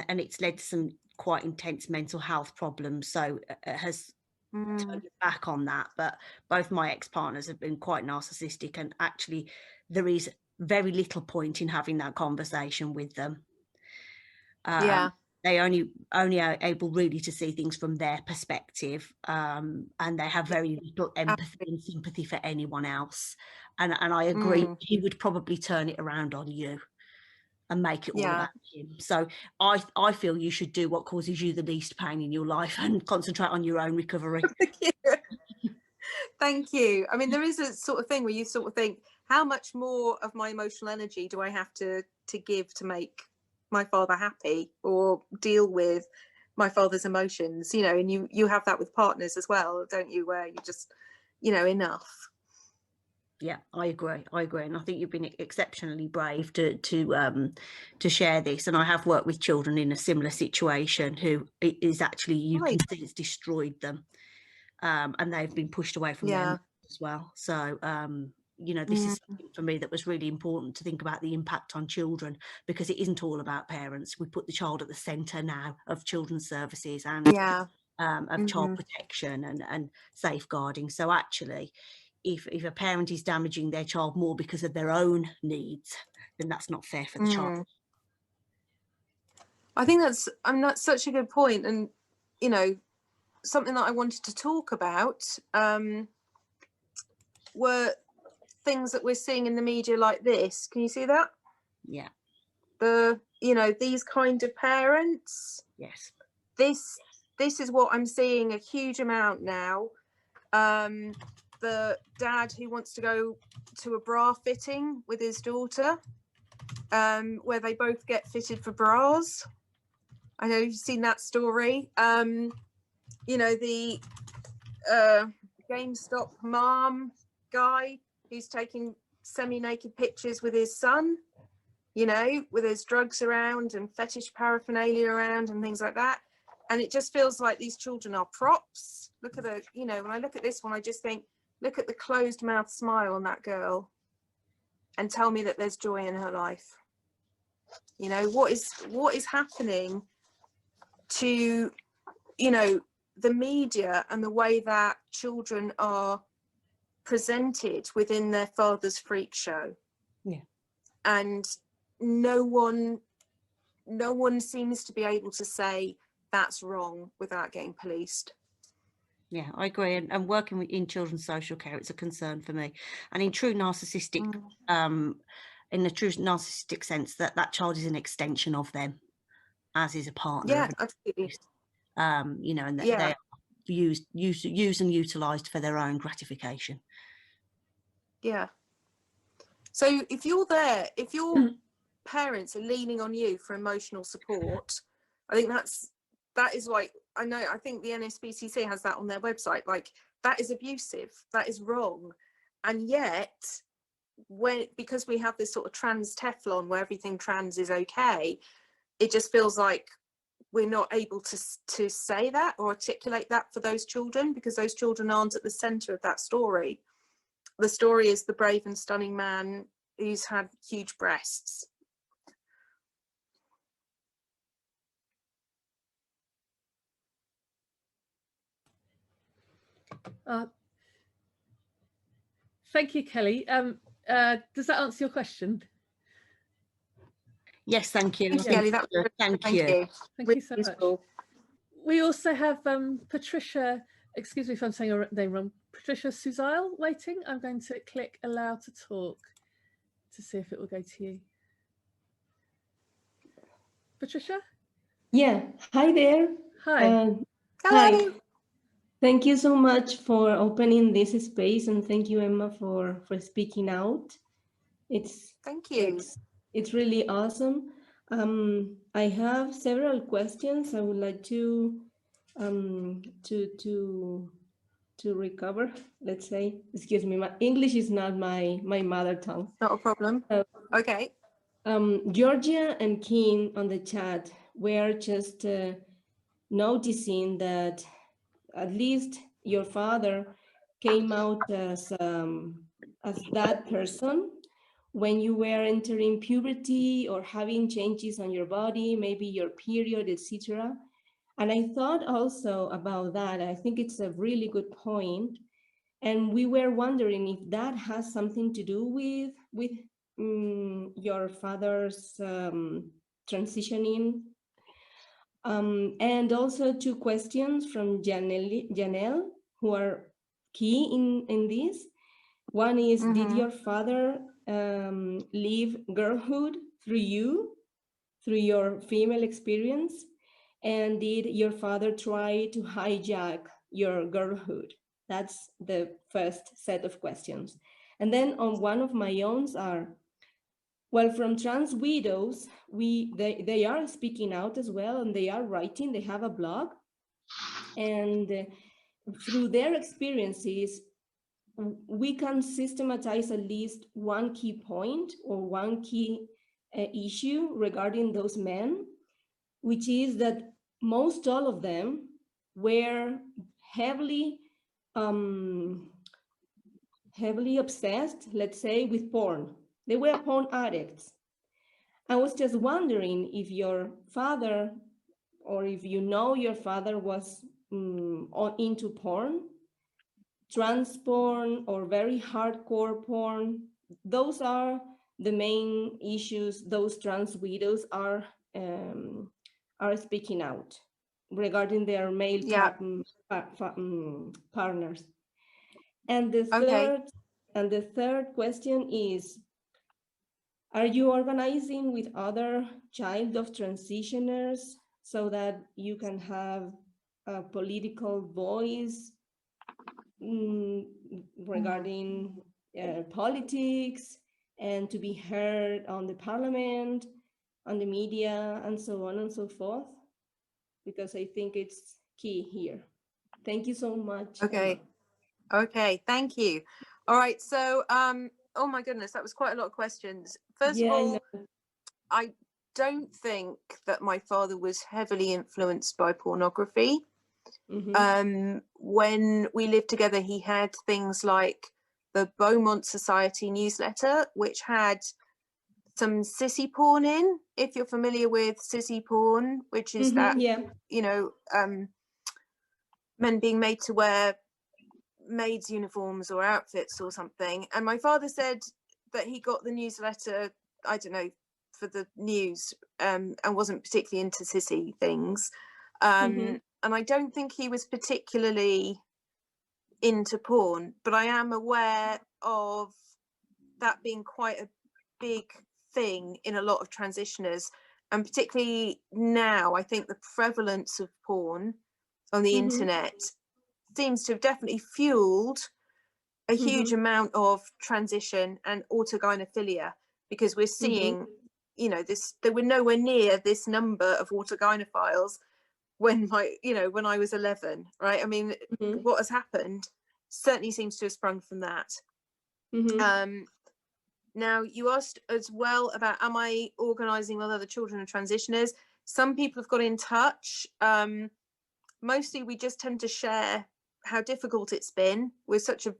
it's led to some quite intense mental health problems. So it has turned back on that. But both my ex-partners have been quite narcissistic, and actually there is very little point in having that conversation with them. They only are able really to see things from their perspective, and they have very little empathy and sympathy for anyone else. And I agree, he would probably turn it around on you and make it all about him. So I feel you should do what causes you the least pain in your life and concentrate on your own recovery. Thank you. I mean, there is a sort of thing where you sort of think, how much more of my emotional energy do I have to give to make my father happy or deal with my father's emotions, you know? And you have that with partners as well, don't you, where you just, you know, enough. Yeah, I agree, and I think you've been exceptionally brave to share this. And I have worked with children in a similar situation who is actually, you can see it's destroyed them, and they've been pushed away from them as well. So you know, this is something for me that was really important, to think about the impact on children, because it isn't all about parents. We put the child at the centre now of children's services and of child protection and safeguarding. So actually, if a parent is damaging their child more because of their own needs, then that's not fair for the child. I think that's such a good point. And, you know, something that I wanted to talk about were things that we're seeing in the media like this. Can you see that? Yeah. You know, these kind of parents. Yes. This is what I'm seeing a huge amount now. The dad who wants to go to a bra fitting with his daughter, where they both get fitted for bras. I know you've seen that story. You know, the GameStop mom guy who's taking semi-naked pictures with his son, you know, with his drugs around and fetish paraphernalia around and things like that. And it just feels like these children are props. Look at you know, when I look at this one, I just think, look at the closed mouth smile on that girl, and tell me that there's joy in her life. You know, what is happening to, you know, the media and the way that children are presented within their father's freak show. And no one seems to be able to say that's wrong without getting policed. Yeah, I agree. And working in children's social care, it's a concern for me. And in true narcissistic, in the true narcissistic sense, that child is an extension of them, as is a partner. Yeah, absolutely. You know, and Yeah. they are used and utilised for their own gratification. Yeah. So if you're there, if your parents are leaning on you for emotional support, I think that is like, I think the NSPCC has that on their website, like that is abusive, that is wrong. And yet, because we have this sort of trans Teflon where everything trans is okay, it just feels like we're not able to say that or articulate that for those children, because those children aren't at the centre of that story. The story is the brave and stunning man who's had huge breasts. Thank you, Kelly. Does that answer your question? Yes, thank you. Thank you, Kelly. That was Thank you. Thank you so much. We also have Patricia, excuse me if I'm saying your name wrong, Patricia Susial waiting. I'm going to click allow to talk to see if it will go to you. Patricia? Yeah, hi there. Hi. Hi. Thank you so much for opening this space, and thank you, Emma, for speaking out. Thank you. It's really awesome. I have several questions I would like to recover. Let's say, excuse me, my English is not my mother tongue. Not a problem. Okay. Georgia and Keen on the chat were just noticing that at least your father came out as that person when you were entering puberty or having changes on your body, maybe your period, etc. And I thought also about that. I think it's a really good point. And we were wondering if that has something to do with your father's transitioning. And also 2 questions from Janelle, who are key in this. One is, did your father live girlhood through your female experience? And did your father try to hijack your girlhood? That's the first set of questions. And then on one of my own are, well, from trans widows, they are speaking out as well, and they are writing, they have a blog. And through their experiences, we can systematize at least one key point or one key issue regarding those men, which is that most all of them were heavily obsessed, let's say, with porn. They were porn addicts. I was just wondering if your father, or if you know your father was into porn, trans porn or very hardcore porn. Those are the main issues those trans widows are speaking out regarding their male partners. And the third question is, are you organizing with other child of transitioners so that you can have a political voice regarding politics, and to be heard on the parliament, on the media, and so on and so forth? Because I think it's key here. Thank you so much. Okay. Emma. Okay, thank you. All right, so oh my goodness, that was quite a lot of questions. First of all, I don't think that my father was heavily influenced by pornography. When we lived together, he had things like the Beaumont Society newsletter, which had some sissy porn in, if you're familiar with sissy porn, which is you know, men being made to wear maids' uniforms or outfits or something. And my father said that he got the newsletter, I don't know, for the news, and wasn't particularly into sissy things. And I don't think he was particularly into porn, but I am aware of that being quite a big thing in a lot of transitioners, and particularly now I think the prevalence of porn on the internet seems to have definitely fueled a huge amount of transition and autogynephilia, because we're seeing you know, there were nowhere near this number of autogynephiles when when I was 11, right? I mean, what has happened certainly seems to have sprung from that. Now, you asked as well about, am I organising with other children and transitioners? Some people have got in touch. Mostly we just tend to share how difficult it's been. We're such a,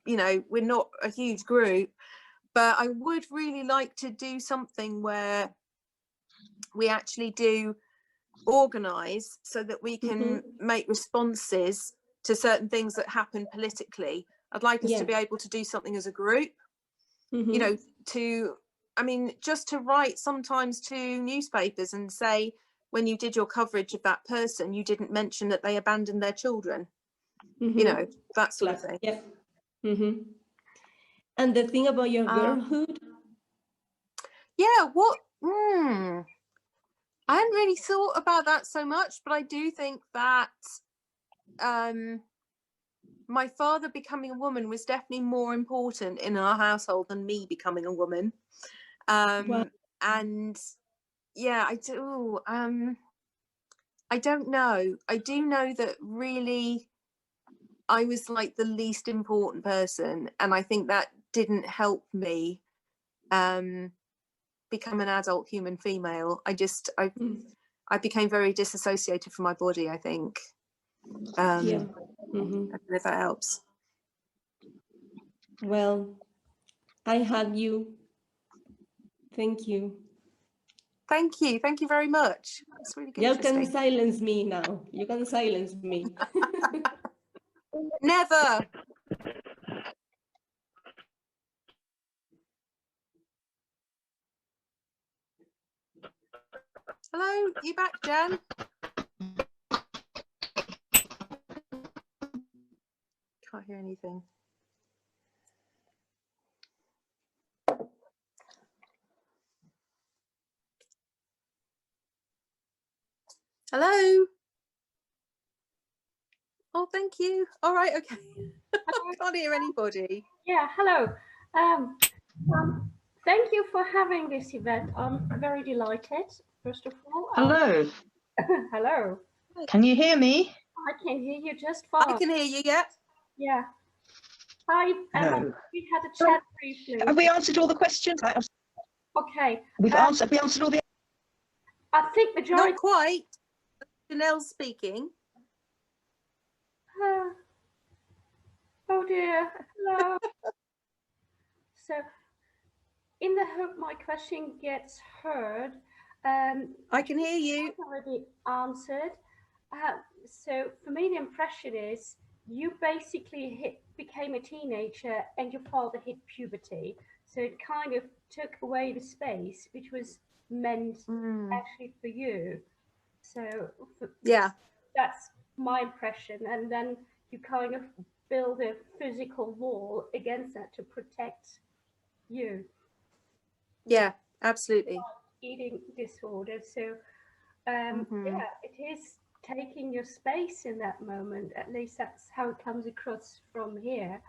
we're not a huge group, but I would really like to do something where we actually do organise so that we can make responses to certain things that happen politically. I'd like us to be able to do something as a group, you know, just to write sometimes to newspapers and say, when you did your coverage of that person, you didn't mention that they abandoned their children, you know, that sort of thing. And the thing about your girlhood? Yeah, I hadn't really thought about that so much, but I do think that my father becoming a woman was definitely more important in our household than me becoming a woman. And yeah, I don't know. I do know that really I was like the least important person, and I think that didn't help me become an adult human female. I became very disassociated from my body, I think. I don't know if that helps. Well, I hug you. Thank you. Thank you. Thank you very much. That's really good. You can silence me now. You can silence me. Never. Hello, you back, Jan? Can't hear anything. Hello. Oh, thank you. All right, okay. I can't hear anybody. Yeah, hello. Thank you for having this event. I'm very delighted, first of all. Hello. Hello. Can you hear me? I can hear you just fine. I can hear you, yeah. Yeah. Hi, Emma. We had a chat briefly. Have we answered all the questions? Okay. Have we answered all the... I think majority... Not quite. Janelle's speaking. Oh dear. Hello. So, in the hope my question gets heard, I can hear you. Already answered. So for me, the impression is you basically became a teenager and your father hit puberty. So it kind of took away the space, which was meant actually for you. So yeah, that's my impression. And then you kind of build a physical wall against that to protect you. Yeah, absolutely. Eating disorder. So yeah, it is taking your space in that moment. At least that's how it comes across from here.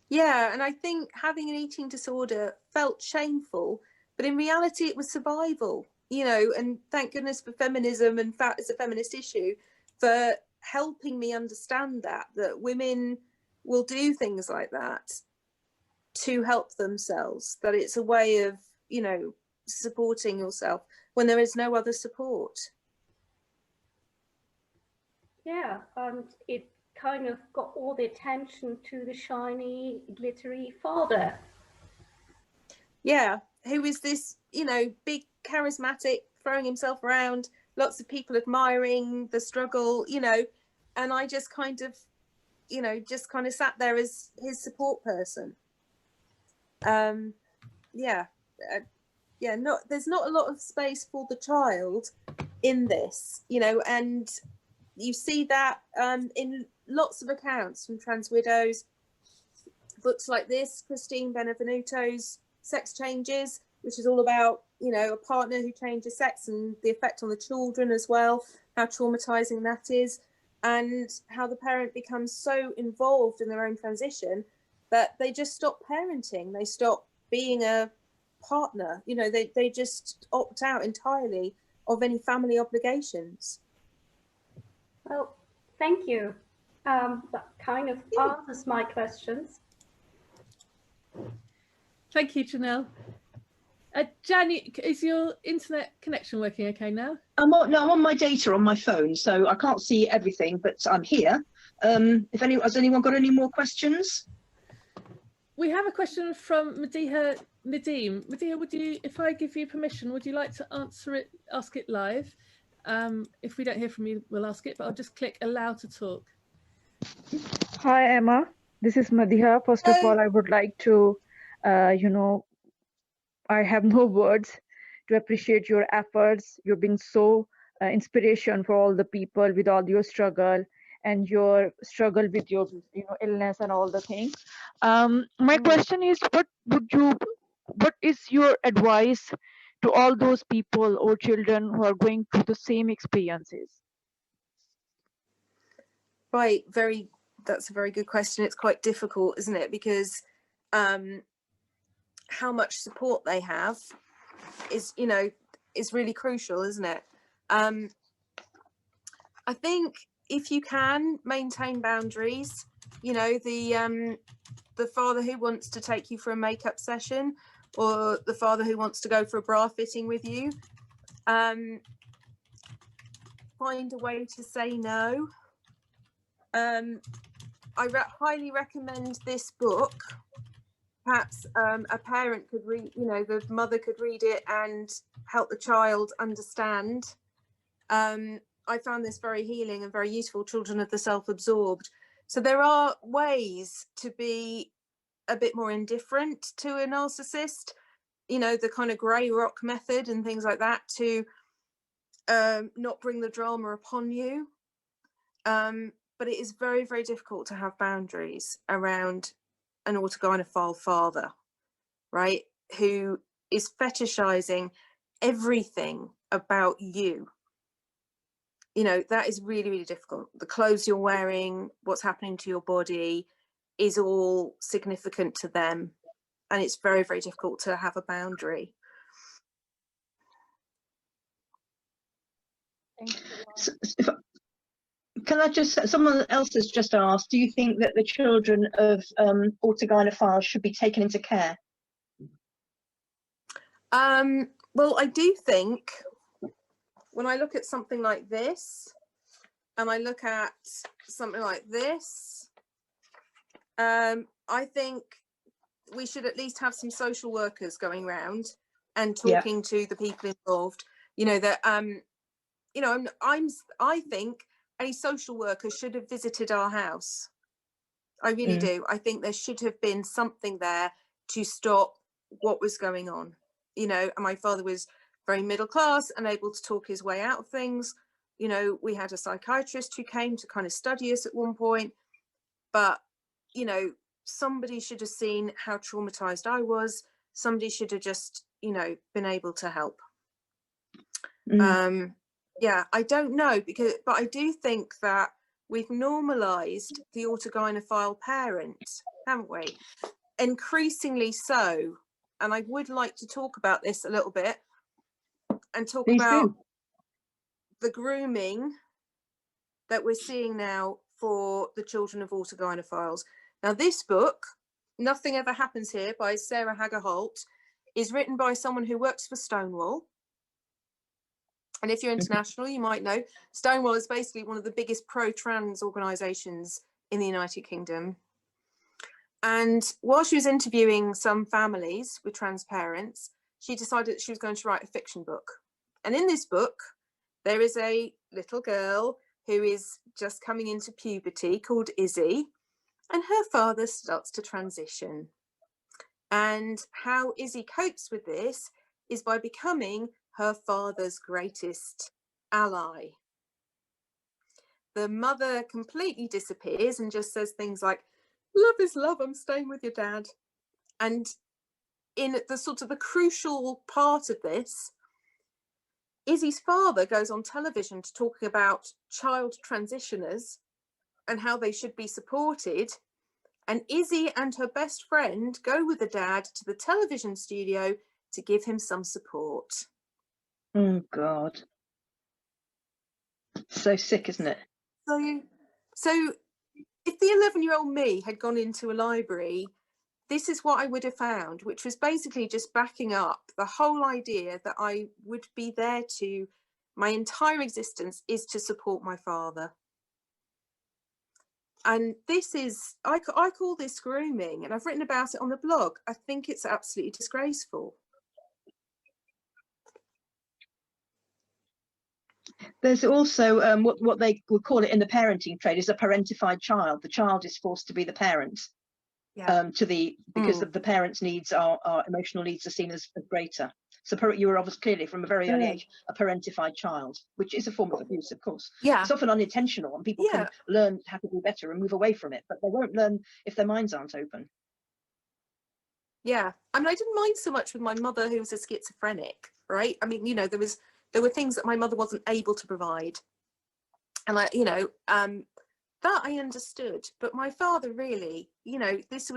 Yeah, and I think having an eating disorder felt shameful, but in reality it was survival, you know, and thank goodness for feminism and fat as a feminist issue for helping me understand that women will do things like that to help themselves, that it's a way of, you know, supporting yourself when there is no other support. Yeah, and it kind of got all the attention to the shiny, glittery father. Yeah, who is this, you know, big, charismatic, throwing himself around, lots of people admiring the struggle, you know, and I just kind of, you know, just kind of sat there as his support person. There's not a lot of space for the child in this, you know, and you see that in lots of accounts from trans widows. Books like this, Christine Benevenuto's Sex Changes, which is all about, you know, a partner who changes sex and the effect on the children as well, how traumatizing that is, and how the parent becomes so involved in their own transition that they just stop parenting, they stop being a partner, you know, they just opt out entirely of any family obligations. Well, thank you. That kind of answers my questions. Thank you, Janelle. Janie, is your internet connection working okay now? I'm on my data on my phone, so I can't see everything, but I'm here. Has anyone got any more questions? We have a question from Madiha Nadeem. Madiha, would you, if I give you permission, would you like to ask it live? If we don't hear from you, we'll ask it, but I'll just click allow to talk. Hi, Emma. This is Madiha. First of all, I would like to, I have no words to appreciate your efforts. You've been so inspiration for all the people with all your struggle and your struggle with your illness and all the things. My question is, what is your advice to all those people or children who are going through the same experiences? Right, that's a very good question. It's quite difficult, isn't it? Because how much support they have is really crucial, isn't it? I think if you can maintain boundaries, the father who wants to take you for a makeup session, or the father who wants to go for a bra fitting with you, find a way to say no. I highly recommend this book. Perhaps a parent could read, the mother could read it and help the child understand. I found this very healing and very useful, Children of the Self-Absorbed. So there are ways to be a bit more indifferent to a narcissist, the kind of grey rock method and things like that, to not bring the drama upon you. But it is very, very difficult to have boundaries around an autogynephile father, right? Who is fetishizing everything about you. That is really, really difficult. The clothes you're wearing, what's happening to your body is all significant to them. And it's very, very difficult to have a boundary. Can I just, someone else has just asked, do you think that the children of autogynephiles should be taken into care? Well, I do think when I look at something like this, and I look at something like this, I think we should at least have some social workers going around and talking to the people involved. I think a social worker should have visited our house. I really do. I think there should have been something there to stop what was going on. And my father was very middle class and able to talk his way out of things. We had a psychiatrist who came to kind of study us at one point, but somebody should have seen how traumatized I was. Somebody should have just been able to help. Yeah, I don't know, but I do think that we've normalized the autogynephile parent, haven't we? Increasingly so. And I would like to talk about this a little bit and talk about the grooming that we're seeing now for the children of autogynephiles. Now, this book, Nothing Ever Happens Here, by Sarah Hager-Holt, is written by someone who works for Stonewall. And if you're international, you might know Stonewall is basically one of the biggest pro-trans organisations in the United Kingdom. And while she was interviewing some families with trans parents, she decided that she was going to write a fiction book. And in this book, there is a little girl who is just coming into puberty called Izzy, and her father starts to transition. And how Izzy copes with this is by becoming her father's greatest ally. the mother completely disappears and just says things like, love is love, I'm staying with your dad. And in the sort of the crucial part of this, Izzy's father goes on television to talk about child transitioners and how they should be supported. And Izzy and her best friend go with the dad to the television studio to give him some support. Oh, God. So sick, isn't it? So if the 11-year-old me had gone into a library, this is what I would have found, which was basically just backing up the whole idea that I would be there to, my entire existence is to support my father. And this is, I call this grooming, and I've written about it on the blog. I think it's absolutely disgraceful. There's also what they would call it in the parenting trade is a parentified child. The child is forced to be the parent. Yeah. Because of the parents' needs, our emotional needs are seen as greater. So you were obviously clearly from a very early age a parentified child, which is a form of abuse, of course. Yeah. It's often unintentional, and people can learn how to do better and move away from it, but they won't learn if their minds aren't open. Yeah, I mean, I didn't mind so much with my mother, who was a schizophrenic, right? I mean, you know, there were things that my mother wasn't able to provide, and that I understood. But my father, really, you know, this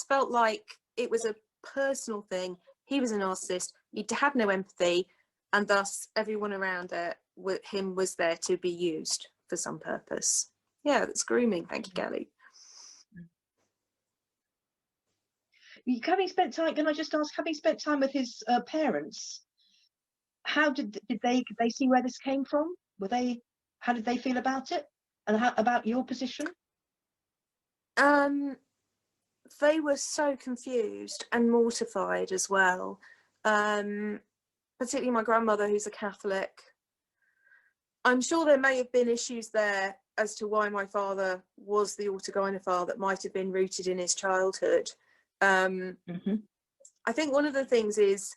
felt like it was a personal thing. He was a narcissist. He had no empathy, and thus everyone around him was there to be used for some purpose. Yeah, that's grooming. Thank you, Kelly. Having spent time, can I just ask, having spent time with his parents, how did they see where this came from? How did they feel about it, and how about your position? They were so confused and mortified as well, particularly my grandmother, who's a Catholic. I'm sure there may have been issues there as to why my father was the autogynephile that might have been rooted in his childhood. I think one of the things is,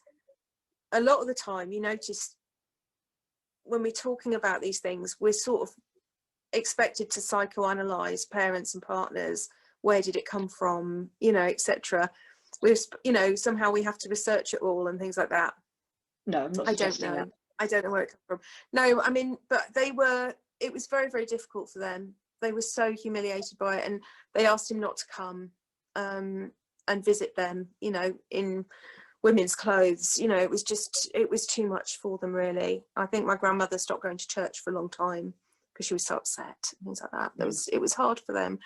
a lot of the time, you notice when we're talking about these things, we're sort of expected to psychoanalyze parents and partners. Where did it come from, you know, etc. We're, you know, somehow we have to research it all and things like that. No, I'm not suggesting that. I don't know where it comes from. No, I mean, but it was very, very difficult for them. They were so humiliated by it, and they asked him not to come and visit them, you know, in women's clothes. You know, it was too much for them, really. I think my grandmother stopped going to church for a long time because she was so upset, things like that. It was hard for them.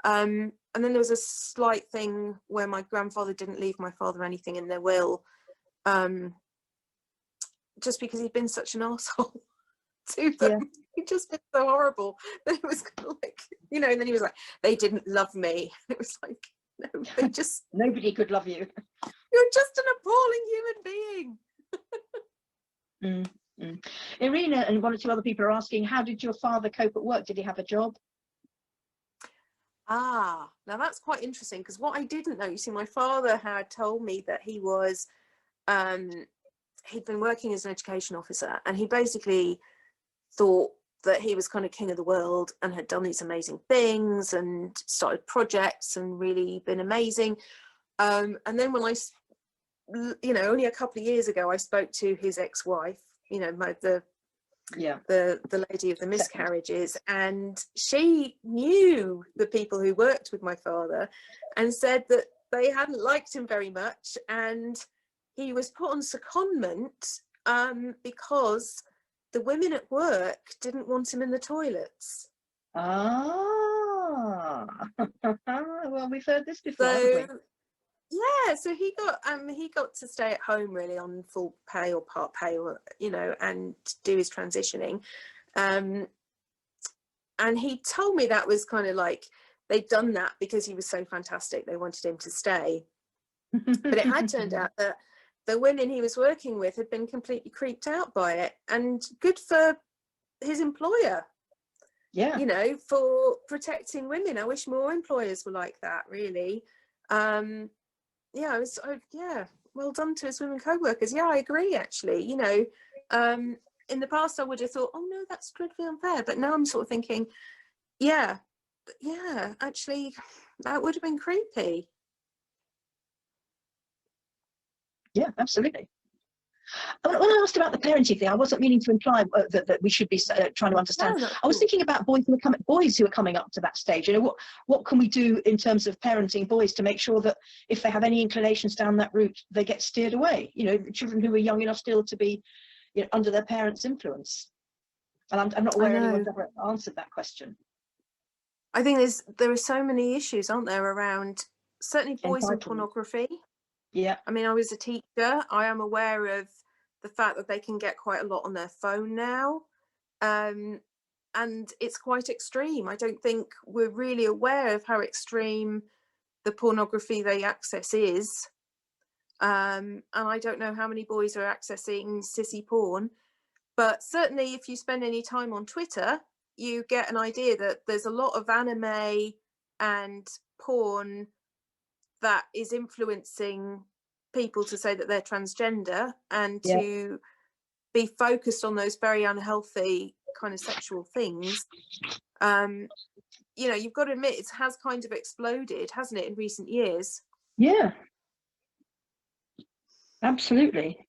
And then there was a slight thing where my grandfather didn't leave my father anything in their will, just because he'd been such an arsehole to them. Yeah. He'd just been so horrible that it was kind of like, you know, and then he was like, they didn't love me. It was like, no, they just... Nobody could love you. You're just an appalling human being. Irina and one or two other people are asking, how did your father cope at work? Did he have a job? Now that's quite interesting, because what I didn't know, you see, my father had told me that he was, he'd been working as an education officer, and he basically thought that he was kind of king of the world and had done these amazing things and started projects and really been amazing. And then when only a couple of years ago, I spoke to his ex-wife, you know, the lady of the miscarriages, and she knew the people who worked with my father and said that they hadn't liked him very much, and he was put on secondment because the women at work didn't want him in the toilets. Well, we've heard this before, haven't we? Yeah, so he got to stay at home really on full pay or part pay, or, you know, and do his transitioning. And he told me that was kind of like they'd done that because he was so fantastic. They wanted him to stay. But it had turned out that the women he was working with had been completely creeped out by it, and good for his employer. Yeah, you know, for protecting women. I wish more employers were like that, really. Well done to his women co-workers. Yeah, I agree, actually. You know, in the past I would have thought, oh no, that's dreadfully unfair. But now I'm sort of thinking, yeah, actually, that would have been creepy. Yeah, absolutely. When I asked about the parenting thing, I wasn't meaning to imply that we should be trying to understand. No, I was thinking about boys who are coming up to that stage. You know, what can we do in terms of parenting boys to make sure that if they have any inclinations down that route, they get steered away? You know, children who are young enough still to be, you know, under their parents' influence. And I'm not aware anyone's ever answered that question. I think there are so many issues, aren't there, around certainly boys and pornography. Yeah. I mean, I was a teacher. I am aware of the fact that they can get quite a lot on their phone now. And it's quite extreme. I don't think we're really aware of how extreme the pornography they access is. And I don't know how many boys are accessing sissy porn. But certainly if you spend any time on Twitter, you get an idea that there's a lot of anime and porn that is influencing people to say that they're transgender and to be focused on those very unhealthy kind of sexual things. You know, you've got to admit it has kind of exploded, hasn't it, in recent years? Yeah, absolutely.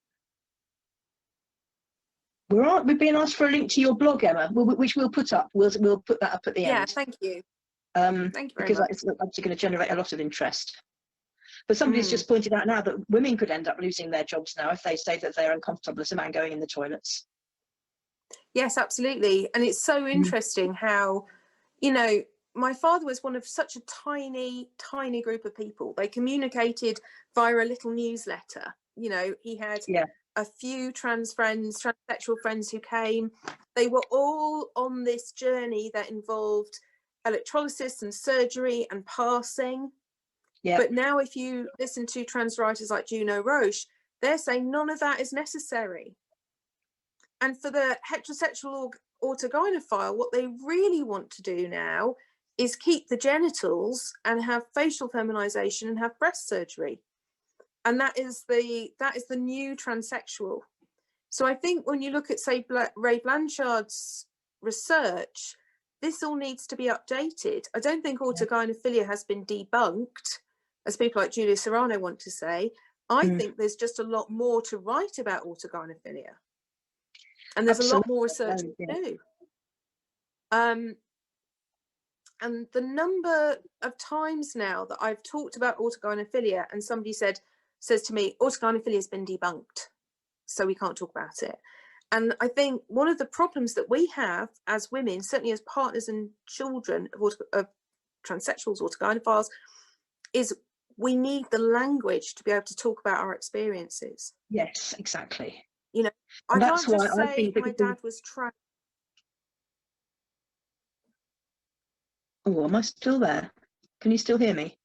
We're being asked for a link to your blog, Emma, which we'll put up. We'll put that up at the end. Yeah, thank you. Thank you very much. It's actually going to generate a lot of interest. But somebody's just pointed out now that women could end up losing their jobs now if they say that they're uncomfortable as a man going in the toilets. Yes, absolutely. And it's so interesting how, you know, my father was one of such a tiny, tiny group of people. They communicated via a little newsletter. You know, he had a few transsexual friends who came. They were all on this journey that involved electrolysis and surgery and passing. Yeah. But now if you listen to trans writers like Juno Roche, they're saying none of that is necessary. And for the heterosexual autogynephile, what they really want to do now is keep the genitals and have facial feminization and have breast surgery. And that is the new transsexual. So I think when you look at, say, Ray Blanchard's research, this all needs to be updated. I don't think autogynephilia has been debunked, as people like Julia Serrano want to say. I think there's just a lot more to write about autogynephilia. And there's a lot more research to do. And the number of times now that I've talked about autogynephilia and somebody says to me, autogynephilia has been debunked, so we can't talk about it. And I think one of the problems that we have as women, certainly as partners and children of transsexuals, autogynephiles, is we need the language to be able to talk about our experiences. Yes, exactly. You know, I can't just say my dad was trans. Oh, am I still there? Can you still hear me?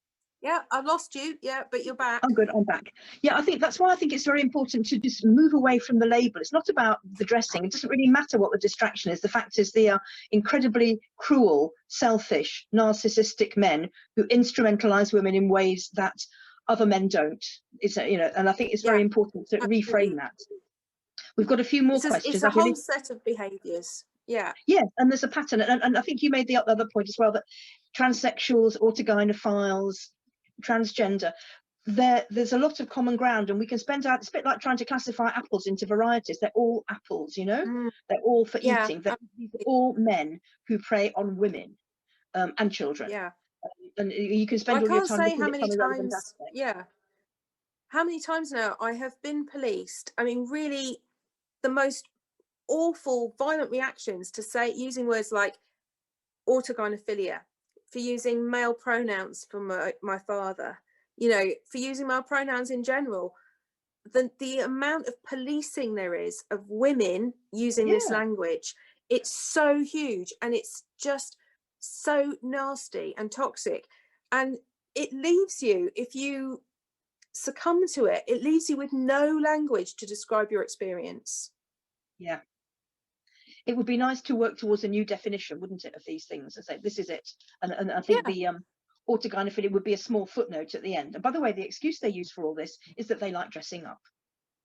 Yeah, I've lost you. Yeah, but you're back. Oh, good. I'm back. Yeah, I think that's why I think it's very important to just move away from the label. It's not about the dressing. It doesn't really matter what the distraction is. The fact is they are incredibly cruel, selfish, narcissistic men who instrumentalize women in ways that other men don't. It's, you know, and I think it's very important to reframe that. We've got a few more questions. It's a whole set of behaviours. Yeah. Yeah, and there's a pattern. And I think you made the other point as well, that transsexuals, autogynephiles, transgender, there's a lot of common ground, and we can spend out, it's a bit like trying to classify apples into varieties. They're all apples, you know, they're all for eating. These are all men who prey on women and children. Yeah. And you can spend all your time looking at some relevant aspects. Yeah. How many times now I have been policed? I mean, really, the most awful, violent reactions to say, using words like autogynephilia, for using male pronouns for my father, you know, for using male pronouns in general. The amount of policing there is of women using this language, it's so huge, and it's just so nasty and toxic. And it leaves you, if you succumb to it, it leaves you with no language to describe your experience. Yeah. It would be nice to work towards a new definition, wouldn't it, of these things, and say this is it. And I think the autogynephilia would be a small footnote at the end. And by the way, the excuse they use for all this is that they like dressing up.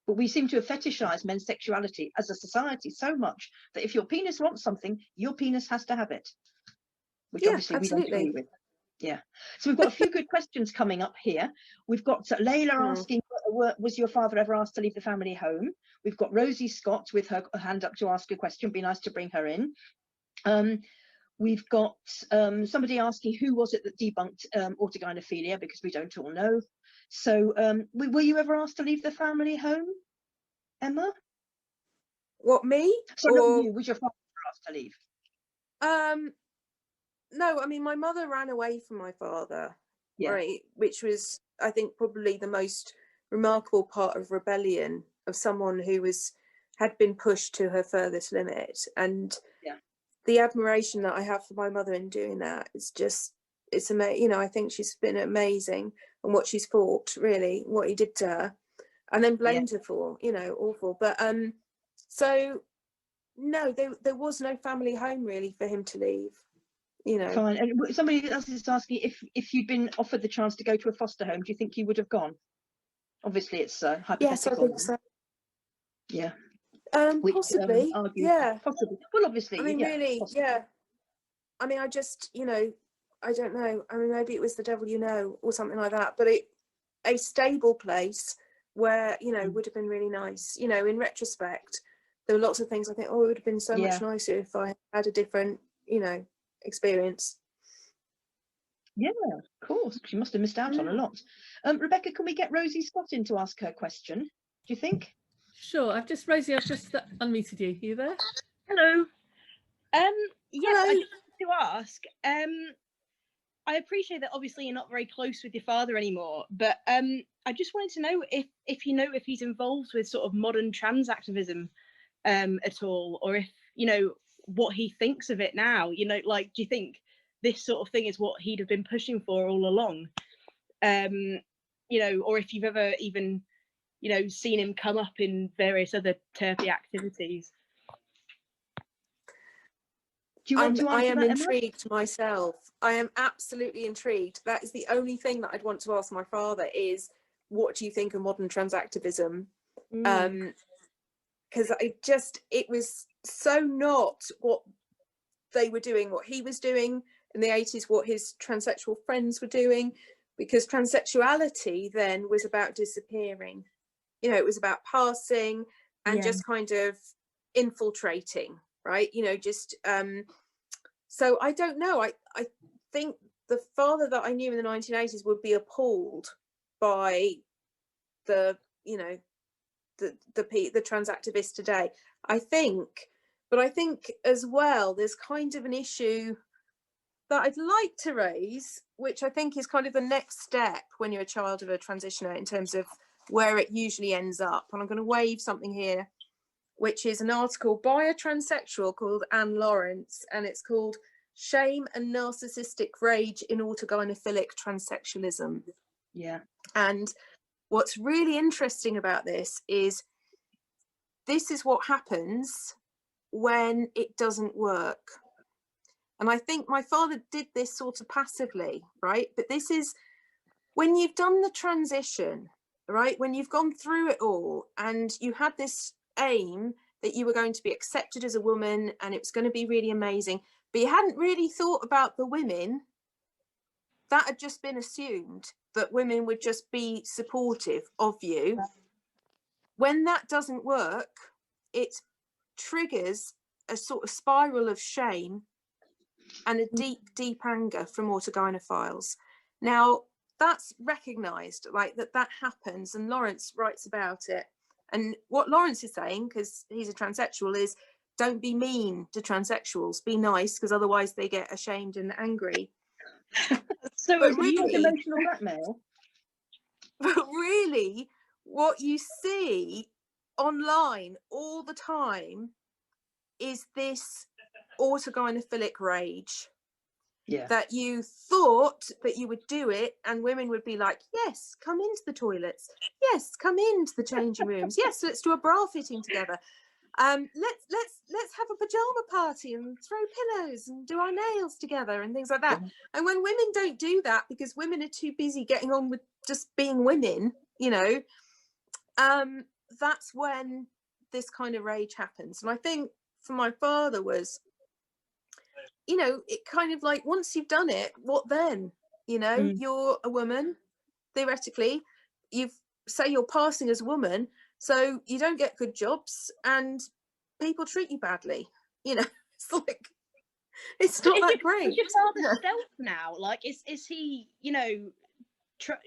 But we seem to have fetishized men's sexuality as a society so much that if your penis wants something, your penis has to have it, which obviously absolutely. we don't agree with. Yeah. So we've got a few good questions coming up here. We've got Layla asking, was your father ever asked to leave the family home? We've got Rosie Scott with her hand up to ask a question. Be nice to bring her in. We've got somebody asking, who was it that debunked autogynephilia, because we don't all know. So were you ever asked to leave the family home, Emma? What, me? Sorry, not you. Was your father asked to leave? No, I mean, my mother ran away from my father, Yeah. right? Which was, I think, probably the most remarkable part of rebellion of someone who had been pushed to her furthest limit. And the admiration that I have for my mother in doing that is just, it's amazing. You know, I think she's been amazing and what she's fought, really, what he did to her, and then blamed her for, you know, awful. But so no, there was no family home really for him to leave, you know. Fine. And somebody else is asking, if you'd been offered the chance to go to a foster home, do you think you would have gone? Obviously it's hypothetical. Yes, I think so. Yeah. Possibly. Yeah. Possibly. Well, obviously. I mean, really, possibly. yeah. I mean, I just, you know, I don't know. I mean, maybe it was the devil, you know, or something like that. But a stable place where, you know, would have been really nice. You know, in retrospect, there were lots of things I think, oh, it would have been so much nicer if I had a different, you know, experience. Yeah, of course. She must have missed out on a lot. Rebecca, can we get Rosie Scott in to ask her question? Do you think? Sure. I've just unmuted you. Are you there? Hello. Yes, Hello. I just wanted to ask. I appreciate that obviously you're not very close with your father anymore, but I just wanted to know if you know if he's involved with sort of modern trans activism at all, or if, you know, what he thinks of it now. You know, like, do you think this sort of thing is what he'd have been pushing for all along? You know, or if you've ever even, you know, seen him come up in various other terpy activities. Do you want to answer I am that, intrigued myself. I am absolutely intrigued. That is the only thing that I'd want to ask my father is, what do you think of modern trans activism? Because it was so not what they were doing, what he was doing in the 80s, what his transsexual friends were doing, because transsexuality then was about disappearing. You know, it was about passing and just kind of infiltrating, right? You know, just so I don't know. I think the father that I knew in the 1980s would be appalled by the, you know, the trans activists today, I think. But I think as well, there's kind of an issue that I'd like to raise, which I think is kind of the next step when you're a child of a transitioner in terms of where it usually ends up. And I'm going to wave something here, which is an article by a transsexual called Anne Lawrence, and it's called Shame and Narcissistic Rage in Autogynephilic Transsexualism. Yeah. And what's really interesting about this is what happens when it doesn't work. And I think my father did this sort of passively, right? But this is when you've done the transition, right? When you've gone through it all and you had this aim that you were going to be accepted as a woman and it was going to be really amazing, but you hadn't really thought about the women. That had just been assumed that women would just be supportive of you. When that doesn't work, it triggers a sort of spiral of shame and a deep, deep anger from autogynephiles. Now, that's recognised, like that happens, and Lawrence writes about it. And what Lawrence is saying, because he's a transsexual, is don't be mean to transsexuals, be nice, because otherwise they get ashamed and angry. So but it's really, emotional blackmail. But really, what you see online all the time is this autogynephilic rage. Yeah. That you thought that you would do it and women would be like, yes, come into the toilets, yes, come into the changing rooms, yes, let's do a bra fitting together, let's have a pajama party and throw pillows and do our nails together and things like that. And when women don't do that because women are too busy getting on with just being women, you know, that's when this kind of rage happens. And I think for my father was, you know, it kind of like, once you've done it, what then? You know, you're a woman, theoretically, say you're passing as a woman, so you don't get good jobs and people treat you badly. You know, it's like, it's not that great. Is your father stealth now? Like, is he, you know,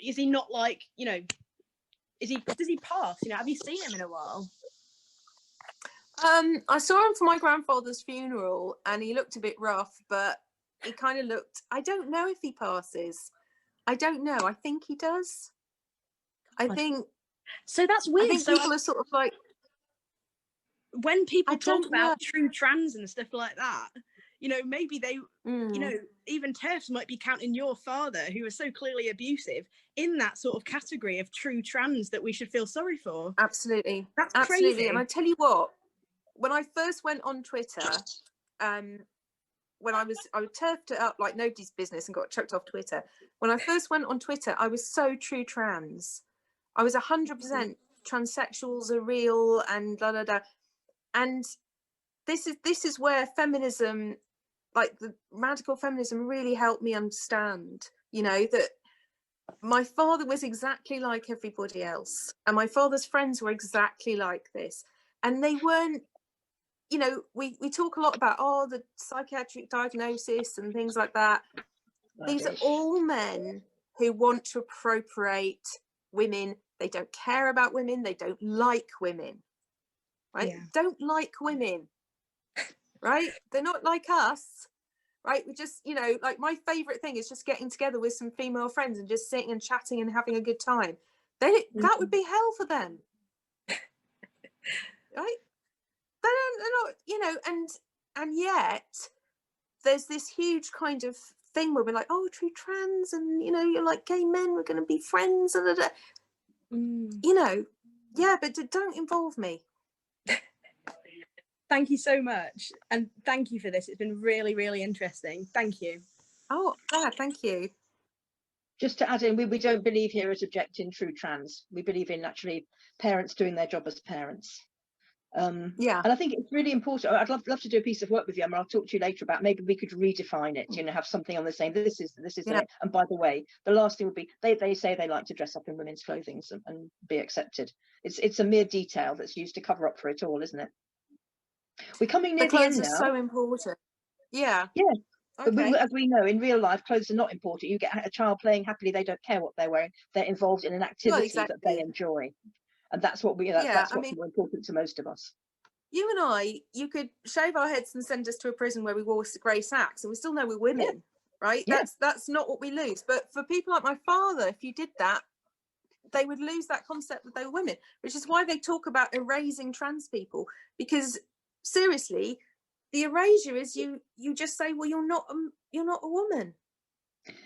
is he not like, you know, does he pass? You know, have you seen him in a while? I saw him for my grandfather's funeral and he looked a bit rough, but he kind of looked, I don't know if he passes. I don't know. I think he does. I think. So that's weird. I think people are sort of like, when people talk about true trans and stuff like that, you know, maybe they, you know, even TERFs might be counting your father, who was so clearly abusive, in that sort of category of true trans that we should feel sorry for. Absolutely. That's absolutely crazy. And I tell you what, when I first went on Twitter, when I turfed it up like nobody's business and got chucked off Twitter. When I first went on Twitter, I was so true trans. I was 100% transsexuals are real and da da da. And this is where feminism, like the radical feminism, really helped me understand, you know, that my father was exactly like everybody else, and my father's friends were exactly like this, and they weren't, you know, we talk a lot about the psychiatric diagnosis and things like that. These are all men who want to appropriate women. They don't care about women. They don't like women, right? Yeah. Don't like women, right? They're not like us, right? We just, you know, like my favorite thing is just getting together with some female friends and just sitting and chatting and having a good time. That would be hell for them, right? They're not, you know, and yet there's this huge kind of thing where we're like, oh, true trans, and you know, you're like gay men, we're going to be friends, and you know, yeah, but don't involve me. Thank you so much, and thank you for this. It's been really, really interesting. Thank you. Oh, yeah, thank you. Just to add in, we don't believe here as objecting true trans. We believe in actually parents doing their job as parents. Yeah, and I think it's really important. I'd love to do a piece of work with you, and I'll talk to you later about maybe we could redefine it, you know, have something on the same, this is it. And by the way, the last thing would be they say they like to dress up in women's clothing and be accepted. It's a mere detail that's used to cover up for it all, isn't it? We're coming near the end now. Clothes are so important. Yeah. Okay. But as we know, in real life, clothes are not important. You get a child playing happily, they don't care what they're wearing. They're involved in an activity that they enjoy. And that's what that's what's more important to most of us. You and I, you could shave our heads and send us to a prison where we wore grey sacks and we still know we're women, right? That's not what we lose. But for people like my father, if you did that, they would lose that concept that they were women, which is why they talk about erasing trans people. Because seriously, the erasure is you just say, well, you're not a woman.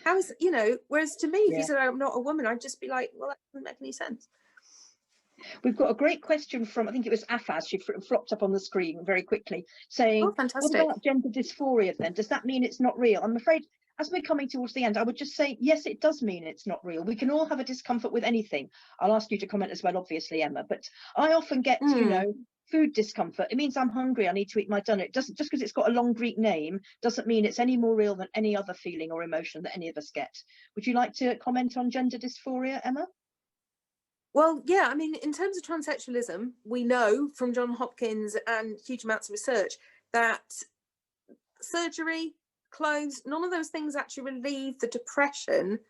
How is, you know, whereas to me, if you said I'm not a woman, I'd just be like, well, that doesn't make any sense. We've got a great question from, I think it was Afaz, she flopped up on the screen very quickly, saying, what about gender dysphoria then? Does that mean it's not real? I'm afraid, as we're coming towards the end, I would just say, yes, it does mean it's not real. We can all have a discomfort with anything. I'll ask you to comment as well, obviously, Emma, but I often get, you know, food discomfort. It means I'm hungry, I need to eat my dinner. It doesn't, just because it's got a long Greek name, doesn't mean it's any more real than any other feeling or emotion that any of us get. Would you like to comment on gender dysphoria, Emma? Well, yeah, I mean, in terms of transsexualism, we know from John Hopkins and huge amounts of research that surgery, clothes, none of those things actually relieve the depression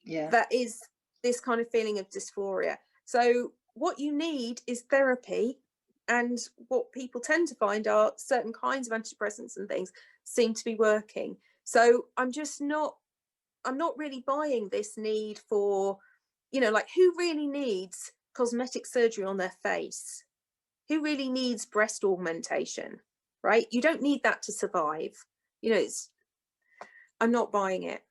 that is this kind of feeling of dysphoria. So what you need is therapy, and what people tend to find are certain kinds of antidepressants and things seem to be working. So I'm not really buying this need for, you know, like, who really needs cosmetic surgery on their face? Who really needs breast augmentation, right? You don't need that to survive. You know, I'm not buying it.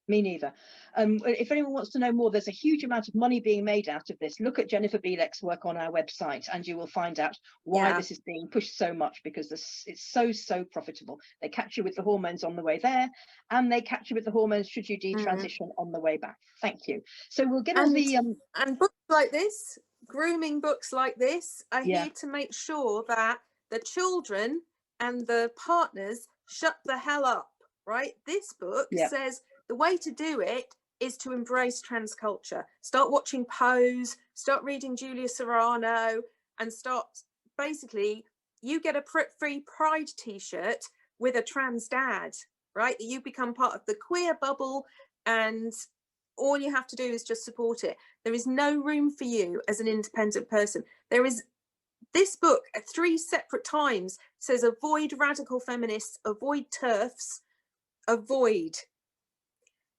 Me neither. If anyone wants to know more, there's a huge amount of money being made out of this. Look at Jennifer Bielek's work on our website and you will find out why this is being pushed so much, because it's so profitable. They catch you with the hormones on the way there, and they catch you with the hormones should you detransition on the way back. Thank you. So we'll get on the... And books like this grooming books like this are here to make sure that the children and the partners shut the hell up, right? This book says the way to do it is to embrace trans culture. Start watching Pose, start reading Julia Serrano, and start, basically, you get a free Pride t-shirt with a trans dad, right? You become part of the queer bubble, and all you have to do is just support it. There is no room for you as an independent person. This book at 3 separate times says avoid radical feminists, avoid TERFs, avoid.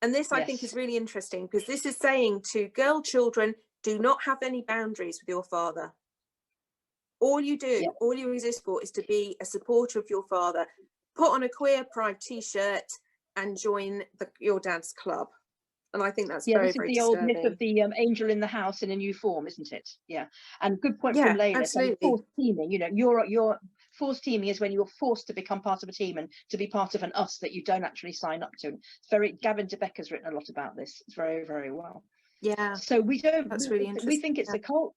And this I think is really interesting, because this is saying to girl children, do not have any boundaries with your father. All you do, all you exist for is to be a supporter of your father. Put on a queer pride t-shirt and join your dad's club. And I think that's very, very the old myth disturbing. of the angel in the house in a new form, isn't it? Yeah. And good point from Layla. Absolutely. Forced teaming, you know, you're forced teaming is when you're forced to become part of a team and to be part of an us that you don't actually sign up to. It's very, Gavin de Becker's written a lot about this. It's very, very well. Yeah. So That's really interesting. We think it's a cult.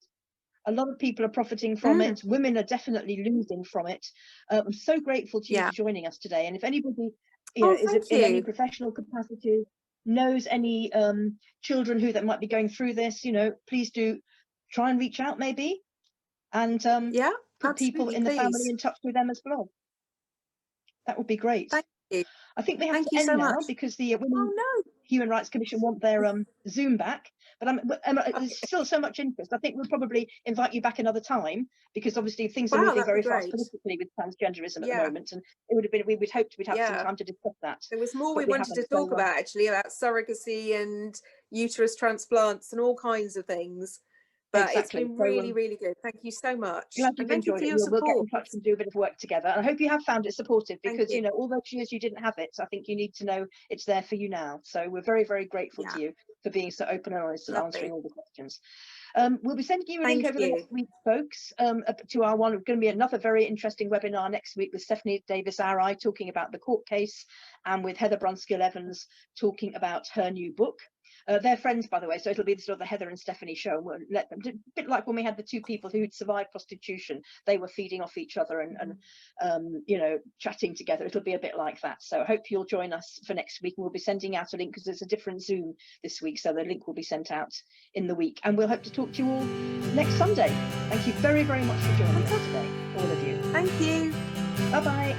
A lot of people are profiting from it. Women are definitely losing from it. I'm so grateful to you for joining us today. And if anybody is in any professional capacity, knows any children who that might be going through this, you know, please do try and reach out maybe, and put people in the family in touch with them as well. That would be great. Thank you. I think we have to end now because the Women Human Rights Commission want their Zoom back, but there's still so much interest. I think we'll probably invite you back another time, because obviously things are moving very fast politically with transgenderism at the moment, and it would have been, we would hoped we'd have some time to discuss that. There was more we wanted to talk about, actually, about surrogacy and uterus transplants and all kinds of things. But it's been really, really good. Thank you so much. Glad you've thank you enjoyed for it. your support. We'll get in touch and do a bit of work together. And I hope you have found it supportive, because you know, all those years you didn't have it, so I think you need to know it's there for you now. So we're very, very grateful to you for being so open and honest and answering all the questions. We'll be sending you a link over the next week, folks, to our one. It's going to be another very interesting webinar next week with Stephanie Davis-Arai talking about the court case, and with Heather Brunskill-Evans talking about her new book. They're friends, by the way, so it'll be sort of the Heather and Stephanie show. We'll let them, a bit like when we had the two people who'd survived prostitution. They were feeding off each other and you know, chatting together. It'll be a bit like that. So I hope you'll join us for next week. We'll be sending out a link because there's a different Zoom this week, so the link will be sent out in the week. And we'll hope to talk to you all next Sunday. Thank you very, very much for joining us today, all of you. Thank you. Bye-bye.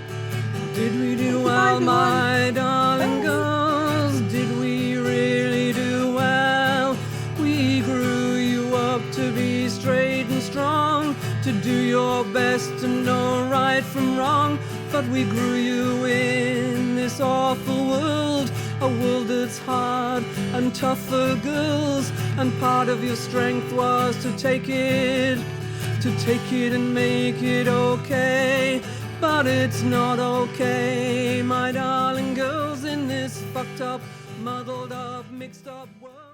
Did we do well, my darling girls? Did we really do well? We grew you up to be straight and strong, to do your best to know right from wrong. But we grew you in this awful world, a world that's hard and tough for girls. And part of your strength was to take it and make it okay. But it's not okay, my darling girls, in this fucked up, muddled up, mixed up world.